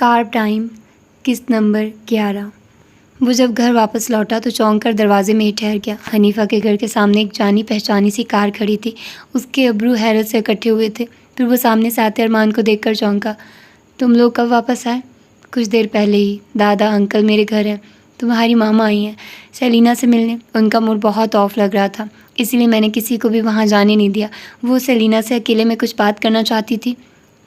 کار time قسط number 11۔ وہ جب گھر واپس لوٹا تو چونک کر دروازے میں ہی ٹھہر گیا۔ حنیفہ کے گھر کے سامنے ایک جانی پہچانی سی کار کھڑی تھی۔ اس کے ابرو حیرت سے اکٹھے ہوئے تھے۔ پھر وہ سامنے سے آتے ارمان کو دیکھ کر چونکا۔ تم لوگ کب واپس آئے؟ کچھ دیر پہلے ہی۔ دادا انکل میرے گھر ہیں، تمہاری ماما آئی ہیں سیلینا سے ملنے۔ ان کا موڈ بہت آف لگ رہا تھا، اسی لیے میں نے کسی کو بھی وہاں جانے نہیں دیا۔ وہ سیلینا سے اکیلے میں کچھ بات کرنا چاہتی تھی،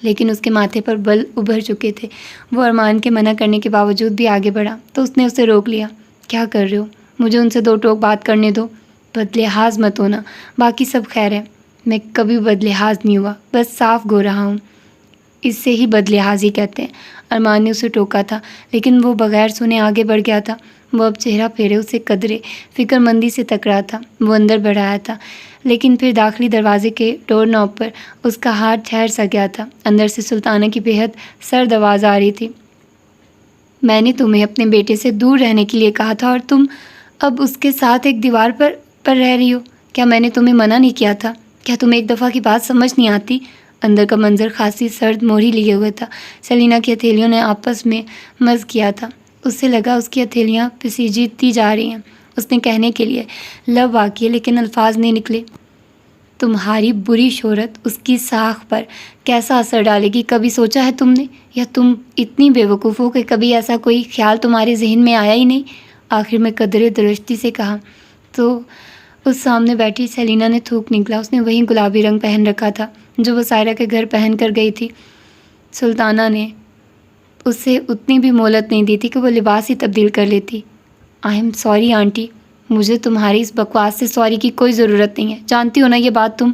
لیکن اس کے ماتھے پر بل ابھر چکے تھے۔ وہ ارمان کے منع کرنے کے باوجود بھی آگے بڑھا تو اس نے اسے روک لیا۔ کیا کر رہے ہو؟ مجھے ان سے دو ٹوک بات کرنے دو۔ بدلحاظ مت ہونا، باقی سب خیر ہے۔ میں کبھی بدلحاظ نہیں ہوا، بس صاف گو رہا ہوں۔ اس سے ہی بدلحاظی کہتے ہیں۔ ارمان نے اسے ٹوکا تھا، لیکن وہ بغیر سنے آگے بڑھ گیا تھا۔ وہ اب چہرہ پھیرے اسے قدرے فکر مندی سے تک رہا تھا۔ وہ اندر بڑھایا تھا، لیکن پھر داخلی دروازے کے ڈور نوب پر اس کا ہاتھ ٹھہر سا گیا تھا۔ اندر سے سلطانہ کی بےحد سرد آواز آ رہی تھی۔ میں نے تمہیں اپنے بیٹے سے دور رہنے کے لیے کہا تھا اور تم اب اس کے ساتھ ایک دیوار پر رہ رہی ہو۔ کیا میں نے تمہیں منع نہیں کیا تھا؟ کیا تمہیں ایک دفعہ کی بات سمجھ نہیں آتی؟ اندر کا منظر خاصی سرد موہری لیے ہوئے تھا۔ سیلینا کی ہتھیلیوں نے آپس میں مس کیا تھا۔ اس سے لگا اس کی ہتھیلیاں پسیجتی جا رہی ہیں۔ اس نے کہنے کے لیے لب واقعے لیکن الفاظ نہیں نکلے۔ تمہاری بری شہرت اس کی ساکھ پر کیسا اثر ڈالے گی کبھی سوچا ہے تم نے؟ یا تم اتنی بے وقوف ہو کہ کبھی ایسا کوئی خیال تمہارے ذہن میں آیا ہی نہیں؟ آخر میں قدرے درستی سے کہا تو اس سامنے بیٹھی سیلینا نے تھوک نکلا۔ اس نے وہی گلابی رنگ پہن رکھا تھا جو وہ سائرہ کے گھر پہن کر گئی تھی۔ سلطانہ نے اسے اتنی بھی مہلت نہیں دی تھی کہ وہ لباس ہی تبدیل کر لیتی۔ آئی ایم سوری آنٹی، مجھے تمہاری اس بکواس سے سوری کی کوئی ضرورت نہیں ہے، جانتی ہو نا یہ بات تم؟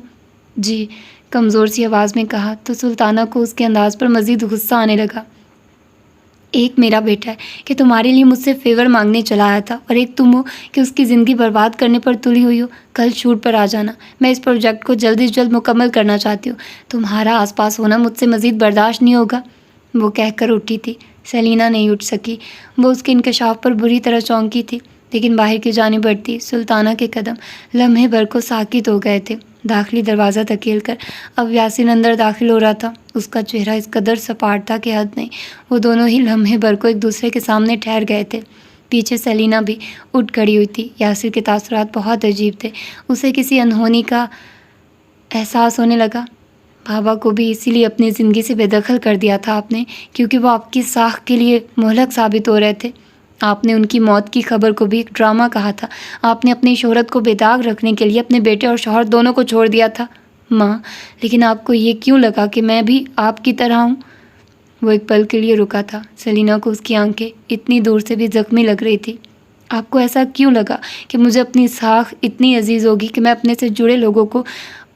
جی، کمزور سی آواز میں کہا تو سلطانہ کو اس کے انداز پر مزید غصہ آنے لگا۔ ایک میرا بیٹا ہے کہ تمہارے لیے مجھ سے فیور مانگنے چلا آیا تھا، اور ایک تم ہو کہ اس کی زندگی برباد کرنے پر تلی ہوئی ہو۔ کل شوٹ پر آ جانا، میں اس پروجیکٹ کو جلد از جلد مکمل کرنا چاہتی ہوں۔ تمہارا آس پاس ہونا مجھ سے مزید برداشت نہیں ہوگا۔ وہ کہہ کر اٹھی تھی۔ سیلینا نہیں اٹھ سکی۔ وہ اس کے انکشاف پر بری طرح چونکی تھی، لیکن باہر کی جانب بڑھتی سلطانہ کے قدم لمحے بھر کو ساکت ہو گئے تھے۔ داخلی دروازہ دھکیل کر اب یاسر اندر داخل ہو رہا تھا۔ اس کا چہرہ اس قدر سپاٹ تھا کہ حد نہیں۔ وہ دونوں ہی لمحے بھر کو ایک دوسرے کے سامنے ٹھہر گئے تھے۔ پیچھے سیلینا بھی اٹھ کھڑی ہوئی تھی۔ یاسر کے تاثرات بہت عجیب تھے۔ اسے کسی انہونی کا احساس ہونے لگا۔ بابا کو بھی اسی لیے اپنی زندگی سے بے دخل کر دیا تھا آپ نے، کیونکہ وہ آپ کی ساکھ کے لیے مہلک ثابت ہو رہے تھے۔ آپ نے ان کی موت کی خبر کو بھی ایک ڈرامہ کہا تھا۔ آپ نے اپنی شہرت کو بے داغ رکھنے کے لیے اپنے بیٹے اور شوہر دونوں کو چھوڑ دیا تھا۔ ماں، لیکن آپ کو یہ کیوں لگا کہ میں بھی آپ کی طرح ہوں؟ وہ ایک پل کے لیے رکا تھا۔ سیلینا کو اس کی آنکھیں اتنی دور سے بھی زخمی لگ رہی تھی۔ آپ کو ایسا کیوں لگا کہ مجھے اپنی ساکھ اتنی عزیز ہوگی کہ میں اپنے سے جڑے لوگوں کو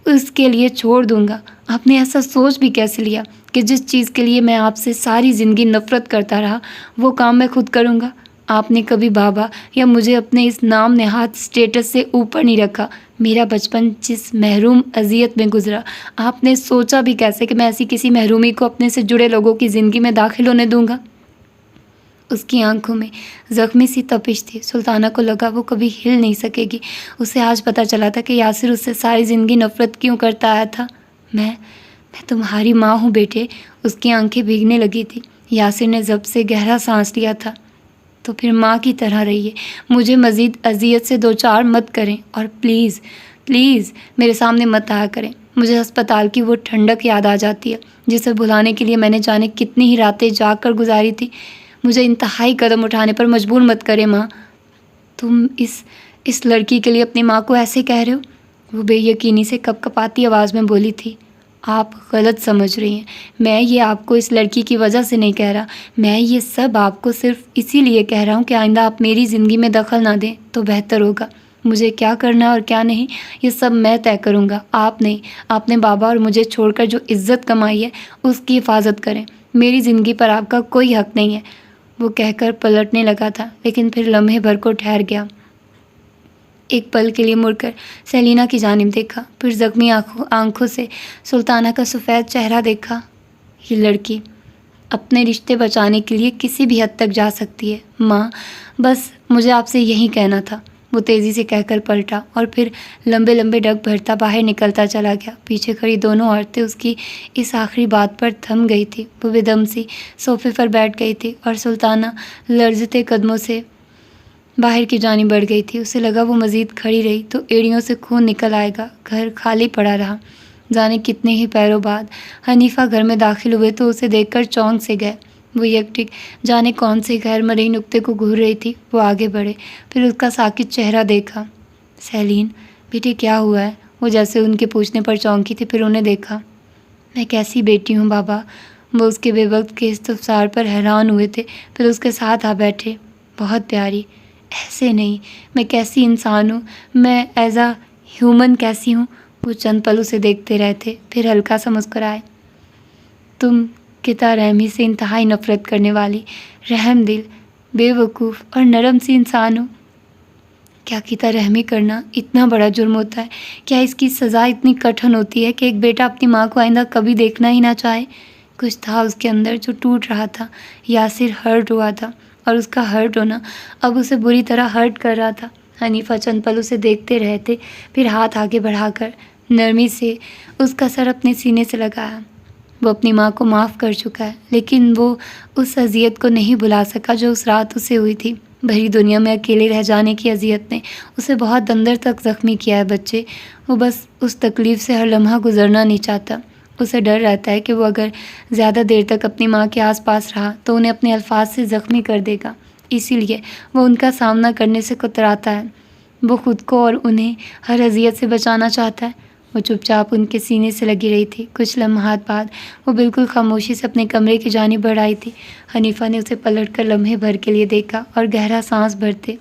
اس کے لیے چھوڑ دوں گا؟ آپ نے ایسا سوچ بھی کیسے لیا کہ جس چیز کے لیے میں آپ سے ساری زندگی نفرت کرتا رہا وہ کام میں خود کروں گا؟ آپ نے کبھی بابا یا مجھے اپنے اس نام نہاد سٹیٹس سے اوپر نہیں رکھا۔ میرا بچپن جس محروم اذیت میں گزرا، آپ نے سوچا بھی کیسے کہ میں ایسی کسی محرومی کو اپنے سے جڑے لوگوں کی زندگی میں داخل ہونے دوں گا؟ اس کی آنکھوں میں زخمی سی تپش تھی۔ سلطانہ کو لگا وہ کبھی ہل نہیں سکے گی۔ اسے آج پتہ چلا تھا کہ یاسر اس سے ساری زندگی نفرت کیوں کرتا آیا تھا۔ میں تمہاری ماں ہوں بیٹے۔ اس کی آنکھیں بھیگنے لگی تھی۔ یاسر نے ضبط سے گہرا سانس لیا تھا۔ تو پھر ماں کی طرح رہیے، مجھے مزید اذیت سے دوچار مت کریں، اور پلیز پلیز میرے سامنے مت آیا کریں۔ مجھے ہسپتال کی وہ ٹھنڈک یاد آ جاتی ہے جسے بھلانے کے لیے میں نے جانے کتنی ہی راتیں جاگ کر گزاری تھی۔ مجھے انتہائی قدم اٹھانے پر مجبور مت کریں ماں۔ تم اس لڑکی کے لیے اپنی ماں کو ایسے کہہ رہے ہو؟ وہ بے یقینی سے کپ کپاتی آواز میں بولی تھی۔ آپ غلط سمجھ رہی ہیں۔ میں یہ آپ کو اس لڑکی کی وجہ سے نہیں کہہ رہا۔ میں یہ سب آپ کو صرف اسی لیے کہہ رہا ہوں کہ آئندہ آپ میری زندگی میں دخل نہ دیں تو بہتر ہوگا۔ مجھے کیا کرنا اور کیا نہیں یہ سب میں طے کروں گا، آپ نہیں۔ آپ نے بابا اور مجھے چھوڑ کر جو عزت کمائی ہے اس کی حفاظت کریں۔ میری زندگی پر آپ کا کوئی حق نہیں ہے۔ وہ کہہ کر پلٹنے لگا تھا، لیکن پھر لمحے بھر کو ٹھہر گیا۔ ایک پل کے لیے مڑ کر سیلینا کی جانب دیکھا، پھر زخمی آنکھوں سے سلطانہ کا سفید چہرہ دیکھا۔ یہ لڑکی اپنے رشتے بچانے کے لیے کسی بھی حد تک جا سکتی ہے۔ ماں، بس مجھے آپ سے یہی کہنا تھا۔ وہ تیزی سے کہہ کر پلٹا اور پھر لمبے لمبے ڈگ بھرتا باہر نکلتا چلا گیا۔ پیچھے کھڑی دونوں عورتیں اس کی اس آخری بات پر تھم گئی تھی۔ وہ بے دم سی صوفے پر بیٹھ گئی تھی اور سلطانہ لرزتے قدموں سے باہر کی جانب بڑھ گئی تھی۔ اسے لگا وہ مزید کھڑی رہی تو ایڑیوں سے خون نکل آئے گا۔ گھر خالی پڑا رہا۔ جانے کتنے ہی پیروں بعد حنیفہ گھر میں داخل ہوئے تو اسے دیکھ کر چونک سے گئے۔ وہ یکٹک جانے کون سے غیر مرئی نکتے کو گھور رہی تھی۔ وہ آگے بڑھے، پھر اس کا ساکت چہرہ دیکھا۔ سیلین، بیٹی کیا ہوا ہے؟ وہ جیسے ان کے پوچھنے پر چونکی تھی، پھر انہیں دیکھا۔ میں کیسی بیٹی ہوں بابا؟ وہ اس کے بے وقت کے استفسار پر حیران ہوئے تھے، پھر اس کے ساتھ آ بیٹھے۔ بہت پیاری۔ ایسے نہیں، میں کیسی انسان ہوں؟ میں ایز اے ہیومن کیسی ہوں؟ وہ چند پل اسے دیکھتے رہے تھے، پھر ہلکا سا مسکرائے۔ تم قطع رحمی سے انتہائی نفرت کرنے والی، رحم دل، بے وقوف اور نرم سی انسان ہو۔ کیا قطع رحمی کرنا اتنا بڑا جرم ہوتا ہے؟ کیا اس کی سزا اتنی کٹھن ہوتی ہے کہ ایک بیٹا اپنی ماں کو آئندہ کبھی دیکھنا ہی نہ چاہے؟ کچھ تھا اس کے اندر جو ٹوٹ رہا تھا۔ یاسر ہرٹ ہوا تھا اور اس کا ہرٹ ہونا اب اسے بری طرح ہرٹ کر رہا تھا۔ حنیفہ چند پل اسے دیکھتے رہے تھے، پھر ہاتھ آگے بڑھا کر نرمی سے اس کا سر اپنے سینے سے لگایا۔ وہ اپنی ماں کو معاف کر چکا ہے، لیکن وہ اس اذیت کو نہیں بھلا سکا جو اس رات اسے ہوئی تھی۔ بھری دنیا میں اکیلے رہ جانے کی اذیت نے اسے بہت اندر تک زخمی کیا ہے بچے۔ وہ بس اس تکلیف سے ہر لمحہ گزرنا نہیں چاہتا۔ اسے ڈر رہتا ہے کہ وہ اگر زیادہ دیر تک اپنی ماں کے آس پاس رہا تو انہیں اپنے الفاظ سے زخمی کر دے گا، اسی لیے وہ ان کا سامنا کرنے سے کتراتا ہے۔ وہ خود کو اور انہیں ہر اذیت سے بچانا چاہتا ہے۔ وہ چپ چاپ ان کے سینے سے لگی رہی تھی۔ کچھ لمحات بعد وہ بالکل خاموشی سے اپنے کمرے کی جانب بڑھ آئی تھی۔ حنیفہ نے اسے پلٹ کر لمحے بھر کے لیے دیکھا اور گہرا سانس بھرتے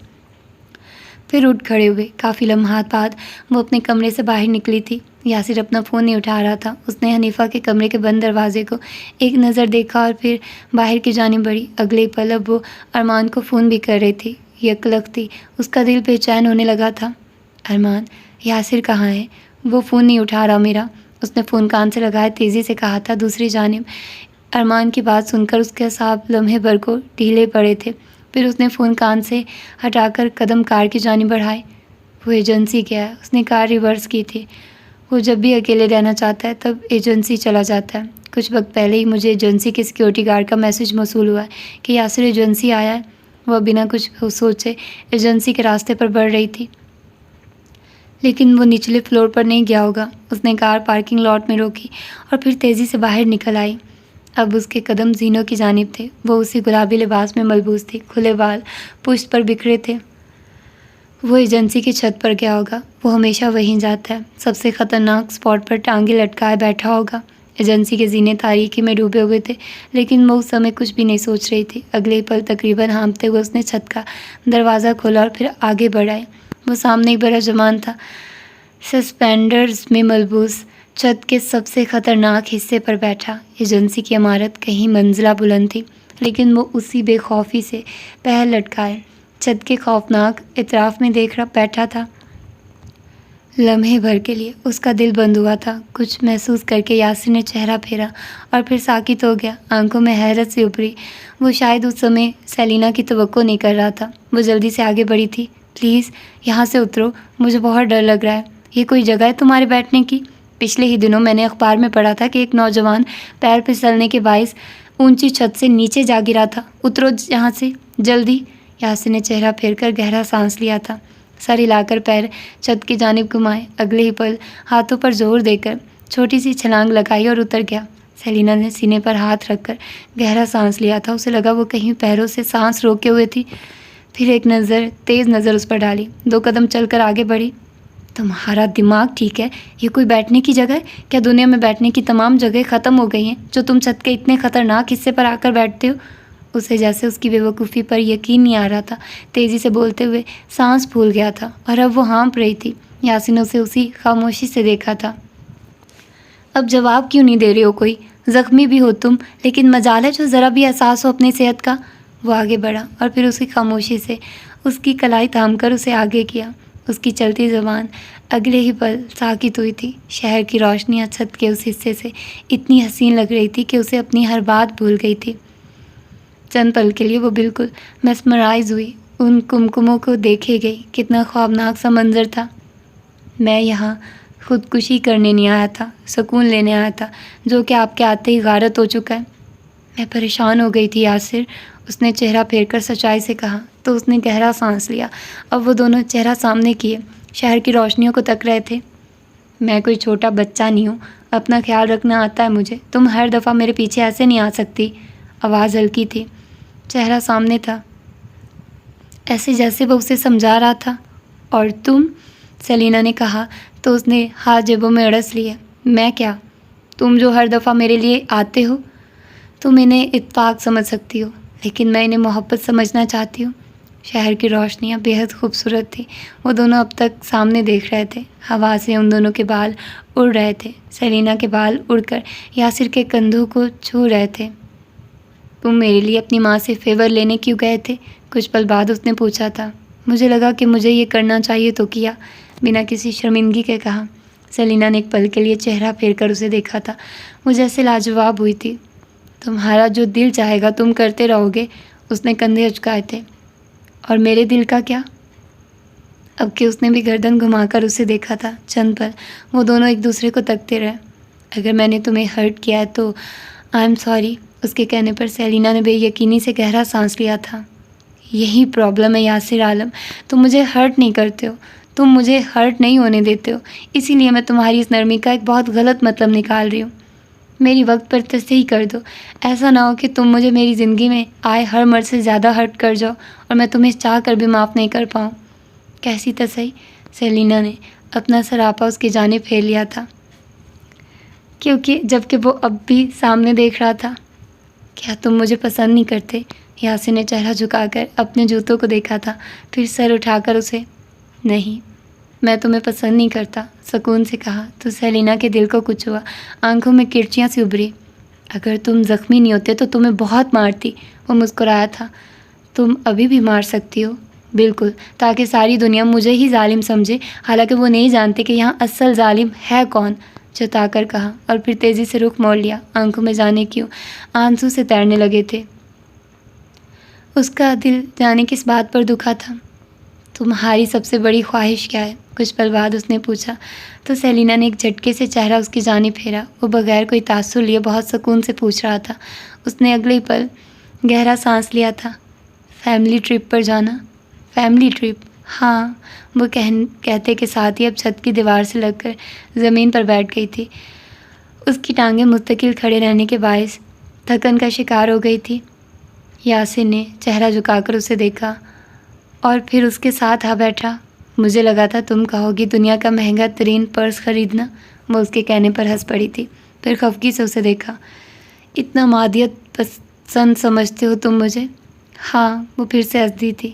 پھر اٹھ کھڑے ہوئے۔ کافی لمحات بعد وہ اپنے کمرے سے باہر نکلی تھی۔ یاسر اپنا فون نہیں اٹھا رہا تھا۔ اس نے حنیفہ کے کمرے کے بند دروازے کو ایک نظر دیکھا اور پھر باہر کی جانب بڑھی۔ اگلے پل اب وہ ارمان کو فون بھی کر رہی تھی۔ یکلخت تھی، اس کا دل بے چین ہونے لگا تھا۔ ارمان، یاسر کہاں ہے؟ وہ فون نہیں اٹھا رہا میرا۔ اس نے فون کان سے لگائے تیزی سے کہا تھا۔ دوسری جانب ارمان کی بات سن کر اس کے اعصاب لمحے بھر کو ڈھیلے پڑے تھے۔ پھر اس نے فون کان سے ہٹا کر قدم کار کی جانب بڑھائے۔ وہ ایجنسی گیا ہے۔ اس نے کار ریورس کی تھی۔ وہ جب بھی اکیلے رہنا چاہتا ہے تب ایجنسی چلا جاتا ہے۔ کچھ وقت پہلے ہی مجھے ایجنسی کے سیکیورٹی گارڈ کا میسج موصول ہوا ہے کہ یاسر ایجنسی آیا ہے۔ وہ بنا کچھ سوچے ایجنسی کے راستے پر بڑھ رہی تھی، لیکن وہ نچلے فلور پر نہیں گیا ہوگا۔ اس نے کار پارکنگ لاٹ میں روکی اور پھر تیزی سے باہر نکل آئی۔ اب اس کے قدم زینوں کی جانب تھے۔ وہ اسی گلابی لباس میں ملبوس تھی، کھلے بال پشت پر بکھرے تھے۔ وہ ایجنسی کی چھت پر گیا ہوگا۔ وہ ہمیشہ وہیں جاتا ہے، سب سے خطرناک اسپاٹ پر ٹانگیں لٹکائے بیٹھا ہوگا۔ ایجنسی کے زینے تاریکی میں ڈوبے ہوئے تھے، لیکن وہ اس سمے کچھ بھی نہیں سوچ رہی تھی۔ اگلے پل تقریباً ہانپتے ہوئے اس نے چھت کا دروازہ کھولا اور پھر آگے بڑھائے۔ وہ سامنے ایک بڑا جوان تھا، سسپینڈرز میں ملبوس، چھت کے سب سے خطرناک حصے پر بیٹھا۔ ایجنسی کی عمارت کہیں منزلہ بلند تھی، لیکن وہ اسی بے خوفی سے پیر لٹکائے چھت کے خوفناک اطراف میں دیکھ رہا بیٹھا تھا۔ لمحے بھر کے لیے اس کا دل بند ہوا تھا۔ کچھ محسوس کر کے یاسر نے چہرہ پھیرا اور پھر ساکت ہو گیا۔ آنکھوں میں حیرت سے ابھری۔ وہ شاید اس سمے سیلینا کی توقع نہیں کر رہا تھا۔ وہ جلدی سے آگے بڑھی تھی۔ پلیز یہاں سے اترو، مجھے بہت ڈر لگ رہا ہے۔ یہ کوئی جگہ ہے تمہارے بیٹھنے کی؟ پچھلے ہی دنوں میں نے اخبار میں پڑھا تھا کہ ایک نوجوان پیر پھسلنے کے باعث اونچی چھت سے نیچے جا گرا تھا۔ اترو یہاں سے جلدی۔ یاسر نے چہرہ پھیر کر گہرا سانس لیا تھا، سر ہلا کر پیر چھت کی جانب گھمائے۔ اگلے ہی پل ہاتھوں پر زور دے کر چھوٹی سی چھلانگ لگائی اور اتر گیا۔ سیلینا نے سینے پر ہاتھ رکھ کر گہرا سانس لیا تھا۔ اسے لگا وہ کہیں پیروں سے سانس روکے ہوئے تھی۔ پھر ایک تیز نظر اس پر ڈالی، 2 قدم چل کر آگے بڑھی۔ تمہارا دماغ ٹھیک ہے؟ یہ کوئی بیٹھنے کی جگہ ہے کیا؟ دنیا میں بیٹھنے کی تمام جگہیں ختم ہو گئی ہیں جو تم چھت کے اتنے خطرناک حصے پر آ کر بیٹھتے ہو؟ اسے جیسے اس کی بے وقوفی پر یقین نہیں آ رہا تھا۔ تیزی سے بولتے ہوئے سانس پھول گیا تھا اور اب وہ ہانپ رہی تھی۔ یاسر نے اسے اسی خاموشی سے دیکھا تھا۔ اب جواب کیوں نہیں دے رہے ہو؟ کوئی زخمی بھی ہو تم، لیکن مجال ہے جو ذرا بھی احساس ہو اپنی صحت کا۔ وہ آگے بڑھا اور پھر اسی خاموشی سے اس کی کلائی تھام کر اسے آگے کیا۔ اس کی چلتی زبان اگلے ہی پل ساکت ہوئی تھی۔ شہر کی روشنیاں چھت کے اس حصے سے اتنی حسین لگ رہی تھی کہ اسے اپنی ہر بات بھول گئی تھی۔ چند پل کے لیے وہ بالکل میسمرائز ہوئی۔ ان کمکموں کو دیکھے گئی۔ کتنا خوابناک سا منظر تھا۔ میں یہاں خودکشی کرنے نہیں آیا تھا، سکون لینے آیا تھا، جو کہ آپ کے آتے ہی غارت ہو چکا ہے۔ میں پریشان ہو گئی تھی یاسر، اس نے چہرہ پھیر کر سچائی سے کہا۔ تو اس نے گہرا سانس لیا۔ اب وہ دونوں چہرہ سامنے کیے، شہر کی روشنیوں کو تک رہے تھے۔ میں کوئی چھوٹا بچہ نہیں ہوں، اپنا خیال رکھنا آتا ہے مجھے، تم ہر دفعہ میرے پیچھے ایسے نہیں آ سکتی۔ آواز ہلکی تھی، چہرہ سامنے تھا، ایسے جیسے وہ اسے سمجھا رہا تھا۔ اور تم؟ سیلینا نے کہا تو اس نے ہاتھ جیبوں میں اڑس لیے۔ میں کیا؟ تم جو ہر دفعہ میرے لیے آتے ہو۔ تم انہیں اتفاق سمجھ سکتی ہو، لیکن میں انہیں محبت سمجھنا چاہتی ہوں۔ شہر کی روشنیاں بے حد خوبصورت تھیں۔ وہ دونوں اب تک سامنے دیکھ رہے تھے۔ ہوا سے ان دونوں کے بال اڑ رہے تھے۔ سیلینا کے بال اڑ کر یاسر کے کندھوں کو چھو رہے تھے۔ تم میرے لیے اپنی ماں سے فیور لینے کیوں گئے تھے؟ کچھ پل بعد اس نے پوچھا تھا۔ مجھے لگا کہ مجھے یہ کرنا چاہیے تو کیا، بنا کسی شرمندگی کے کہا۔ سیلینا نے ایک پل کے لیے چہرہ پھیر کر اسے دیکھا تھا۔ وہ جیسے لاجواب ہوئی تھی۔ تمہارا جو دل چاہے گا تم کرتے رہو گے، اس نے کندھے اچکائے تھے۔ اور میرے دل کا کیا؟ اب کہ اس نے بھی گردن گھما کر اسے دیکھا تھا۔ چند پل وہ دونوں ایک دوسرے کو تکتے رہے۔ اگر میں نے تمہیں ہرٹ کیا ہے تو آئی ایم سوری۔ اس کے کہنے پر سیلینا نے بے یقینی سے گہرا سانس لیا تھا۔ یہی پرابلم ہے یاسر عالم، تم مجھے ہرٹ نہیں کرتے ہو، تم مجھے ہرٹ نہیں ہونے دیتے ہو، اسی لیے میں تمہاری اس نرمی کا ایک بہت غلط مطلب نکال رہی ہوں۔ میری وقت پر تصحیح کر دو، ایسا نہ ہو کہ تم مجھے میری زندگی میں آئے ہر مرد سے زیادہ ہرٹ کر جاؤ اور میں تمہیں چاہ کر بھی معاف نہیں کر پاؤں۔ کیسی تصحیح؟ سیلینا نے اپنا سراپا اس کی جانب پھیر لیا تھا، کیونکہ جبکہ وہ اب بھی سامنے دیکھ رہا تھا۔ کیا تم مجھے پسند نہیں کرتے؟ یاسر نے چہرہ جھکا کر اپنے جوتوں کو دیکھا تھا، پھر سر اٹھا کر اسے نہیں، میں تمہیں پسند نہیں کرتا، سکون سے کہا۔ تو سیلینا کے دل کو کچھ ہوا، آنکھوں میں کرچیاں سی ابھری۔ اگر تم زخمی نہیں ہوتے تو تمہیں بہت مارتی، وہ مسکرایا تھا۔ تم ابھی بھی مار سکتی ہو، بالکل، تاکہ ساری دنیا مجھے ہی ظالم سمجھے، حالانکہ وہ نہیں جانتے کہ یہاں اصل ظالم ہے کون، جتا کر کہا، اور پھر تیزی سے رخ موڑ لیا۔ آنکھوں میں جانے کیوں آنسو سے تیرنے لگے تھے۔ اس کا دل جانے کس بات پر دکھا تھا۔ تمہاری سب سے بڑی خواہش کیا ہے؟ کچھ پل بعد اس نے پوچھا۔ تو سیلینا نے ایک جھٹکے سے چہرہ اس کی جانب پھیرا۔ وہ بغیر کوئی تاثر لیے بہت سکون سے پوچھ رہا تھا۔ اس نے اگلے پل گہرا سانس لیا تھا۔ فیملی ٹرپ پر جانا۔ Family trip? ہاں، وہ کہتے کے ساتھ ہی اب چھت کی دیوار سے لگ کر زمین پر بیٹھ گئی تھی۔ اس کی ٹانگیں مستقل کھڑے رہنے کے باعث تھکن کا شکار ہو گئی تھی۔ یاسر نے چہرہ جھکا کر اسے دیکھا اور پھر اس کے ساتھ آ بیٹھا۔ مجھے لگا تھا تم کہو گی دنیا کا مہنگا ترین پرس خریدنا۔ وہ اس کے کہنے پر ہنس پڑی تھی، پھر خفگی سے اسے دیکھا۔ اتنا مادیت پسند سمجھتے ہو تم مجھے؟ ہاں، وہ پھر سے ہنس دی تھی۔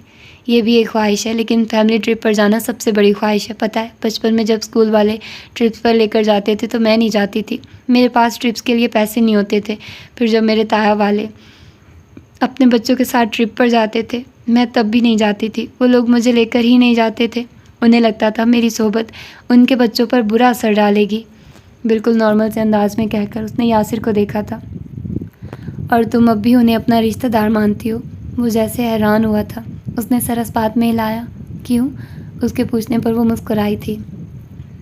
یہ بھی ایک خواہش ہے، لیکن فیملی ٹرپ پر جانا سب سے بڑی خواہش ہے، پتہ ہے۔ بچپن میں جب اسکول والے ٹرپس پر لے کر جاتے تھے تو میں نہیں جاتی تھی، میرے پاس ٹرپس کے لیے پیسے نہیں ہوتے تھے۔ پھر جب میرے تایا والے اپنے بچوں کے ساتھ ٹرپ پر جاتے تھے، میں تب بھی نہیں جاتی تھی، وہ لوگ مجھے لے کر ہی نہیں جاتے تھے۔ انہیں لگتا تھا میری صحبت ان کے بچوں پر برا اثر ڈالے گی۔ بالکل نارمل سے انداز میں کہہ کر اس نے یاسر کو دیکھا تھا۔ اور تم اب بھی انہیں اپنا رشتہ دار مانتی ہو؟ وہ جیسے حیران ہوا تھا۔ اس نے سر اس بات میں ہلایا۔ کیوں؟ اس کے پوچھنے پر وہ مسکرائی تھی۔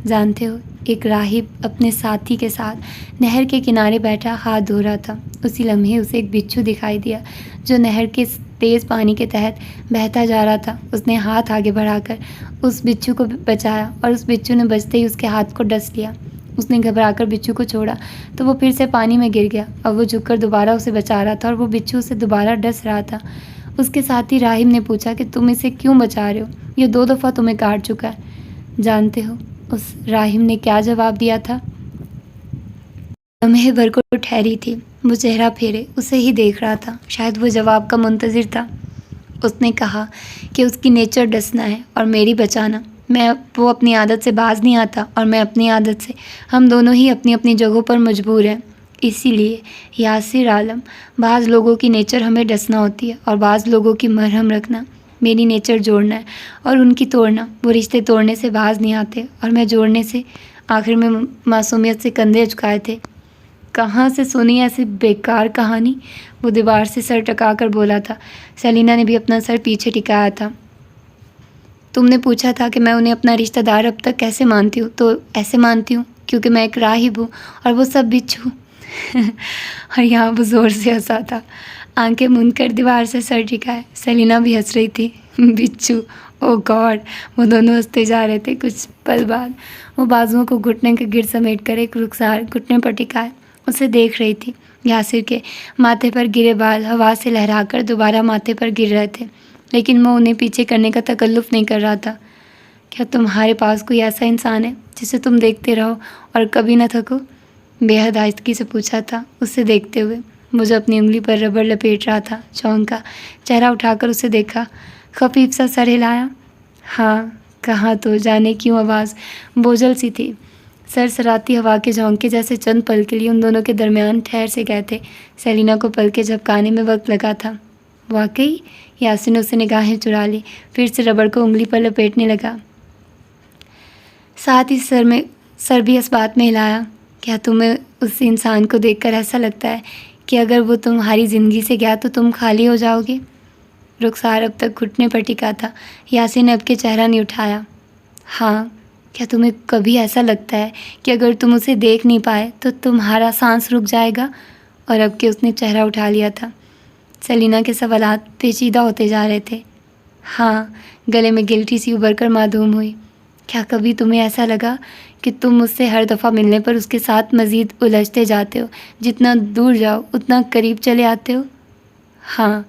جانتے ہو، ایک راہب اپنے ساتھی کے ساتھ نہر کے کنارے بیٹھا ہاتھ دھو رہا تھا۔ اسی لمحے اسے ایک بچھو دکھائی دیا جو نہر کے تیز پانی کے تحت بہتا جا رہا تھا۔ اس نے ہاتھ آگے بڑھا کر اس بچھو کو بچایا اور اس بچھو نے بچتے ہی اس کے ہاتھ کو ڈس لیا۔ اس نے گھبرا کر بچھو کو چھوڑا تو وہ پھر سے پانی میں گر گیا اور وہ جھک کر دوبارہ اسے بچا رہا تھا اور وہ بچھو اسے دوبارہ ڈس رہا تھا۔ اس کے ساتھی راہب نے پوچھا کہ تم اسے کیوں بچا رہے ہو؟ یہ 2 دفعہ تمہیں کاٹ چکا ہے۔ جانتے ہو اس راہب نے کیا جواب دیا تھا؟ لمحے بھر کو ٹھہری تھی، وہ چہرہ پھیرے اسے ہی دیکھ رہا تھا، شاید وہ جواب کا منتظر تھا۔ اس نے کہا کہ اس کی نیچر ڈسنا ہے اور میری بچانا۔ وہ اپنی عادت سے باز نہیں آتا اور میں اپنی عادت سے، ہم دونوں ہی اپنی اپنی جگہوں پر مجبور ہیں۔ اسی لیے یاسر عالم، بعض لوگوں کی نیچر ہمیں ڈسنا ہوتی ہے اور بعض لوگوں کی مرہم رکھنا۔ میری نیچر جوڑنا ہے اور ان کی توڑنا۔ وہ رشتے توڑنے سے باز نہیں آتے اور میں جوڑنے سے۔ آخر میں معصومیت سے کندھے اچکائے تھے۔ کہاں سے سنی ایسی بیکار کہانی؟ وہ دیوار سے سر ٹکا کر بولا تھا۔ سیلینا نے بھی اپنا سر پیچھے ٹکایا تھا۔ تم نے پوچھا تھا کہ میں انہیں اپنا رشتہ دار اب تک کیسے مانتی ہوں، تو ایسے مانتی ہوں کیونکہ میں ایک راہب ہوں اور وہ سب بچھو۔ اور یہاں وہ زور سے ہنسا تھا، آنکھیں موند کر دیوار سے سر ٹکائے۔ سیلینا بھی ہنس رہی تھی۔ بچھو، او گاڈ! وہ دونوں ہنستے جا رہے تھے۔ کچھ پل بعد وہ بازوؤں کو گھٹنے کے گرد سمیٹ کر ایک رخسار گھٹنے پر ٹکائے اسے دیکھ رہی تھی۔ یاسر کے ماتھے پر گرے بال ہوا سے لہرا کر دوبارہ ماتھے پر گر رہے تھے، لیکن وہ انہیں پیچھے کرنے کا تکلف نہیں کر رہا تھا۔ کیا تمہارے پاس کوئی ایسا انسان ہے جسے تم دیکھتے رہو اور کبھی نہ تھکو؟ بے حد آہستگی سے پوچھا تھا اسے دیکھتے ہوئے۔ وہ جو اپنی انگلی پر ربڑ لپیٹ رہا تھا چونکا، چہرہ اٹھا کر اسے دیکھا، خفیف سا سر ہلایا۔ ہاں، کہاں تو جانے کیوں آواز بوجھل سی تھی۔ سرسراتی ہوا کے جھونکے جیسے چند پل کے لیے ان دونوں کے درمیان ٹھہر سے گئے تھے۔ سیلینا کو پلکیں جھپکانے میں وقت لگا تھا۔ واقعی؟ یاسر نے اسے نگاہیں چرا لی، پھر سے ربڑ کو انگلی پر لپیٹنے لگا، ساتھ ہی سر بھی اس بات میں ہلایا۔ کیا تمہیں اس انسان کو دیکھ کر ایسا لگتا ہے کہ اگر وہ تمہاری زندگی سے گیا تو تم خالی ہو جاؤ گے؟ رخسار اب تک گھٹنے پر ٹکا تھا۔ یاسر نے اب کے چہرہ نہیں اٹھایا۔ ہاں، کیا تمہیں کبھی ایسا لگتا ہے کہ اگر تم اسے دیکھ نہیں پائے تو تمہارا سانس رک جائے گا؟ اور اب کہ اس نے چہرہ اٹھا لیا تھا۔ سیلینا کے سوالات پیچیدہ ہوتے جا رہے تھے۔ ہاں، گلے میں گلٹی سی ابھر کر معدوم ہوئی۔ کیا کبھی تمہیں ایسا لگا کہ تم مجھ سے ہر دفعہ ملنے پر اس کے ساتھ مزید الجھتے جاتے ہو، جتنا دور جاؤ اتنا قریب چلے آتے ہو؟ ہاں۔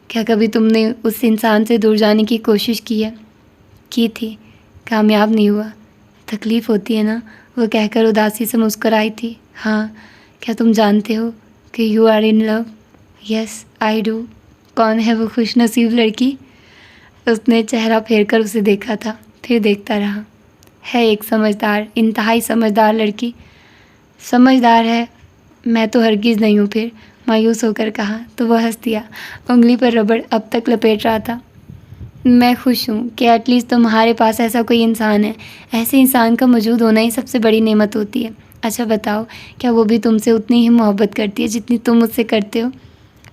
کیا کبھی تم نے اس انسان سے دور جانے کی کوشش کی ہے؟ کی تھی، کامیاب نہیں ہوا۔ تکلیف ہوتی ہے نا؟ وہ کہہ کر اداسی سے مسکرائی تھی۔ ہاں۔ کیا تم جانتے ہو کہ you are in love? Yes I do. کون ہے وہ خوش نصیب لڑکی؟ اس نے چہرہ پھیر کر اسے دیکھا تھا، پھر دیکھتا رہا۔ ہے ایک سمجھدار، انتہائی سمجھدار لڑکی۔ سمجھدار ہے؟ میں تو ہرگز نہیں ہوں، پھر مایوس ہو کر کہا تو وہ ہنس دیا۔ انگلی پر ربڑ اب تک لپیٹ رہا تھا۔ میں خوش ہوں کہ ایٹ لیسٹ تمہارے پاس ایسا کوئی انسان ہے۔ ایسے انسان کا موجود ہونا ہی سب سے بڑی نعمت ہوتی ہے۔ اچھا بتاؤ، کیا وہ بھی تم سے اتنی ہی محبت کرتی ہے جتنی تم مجھ سے کرتے ہو؟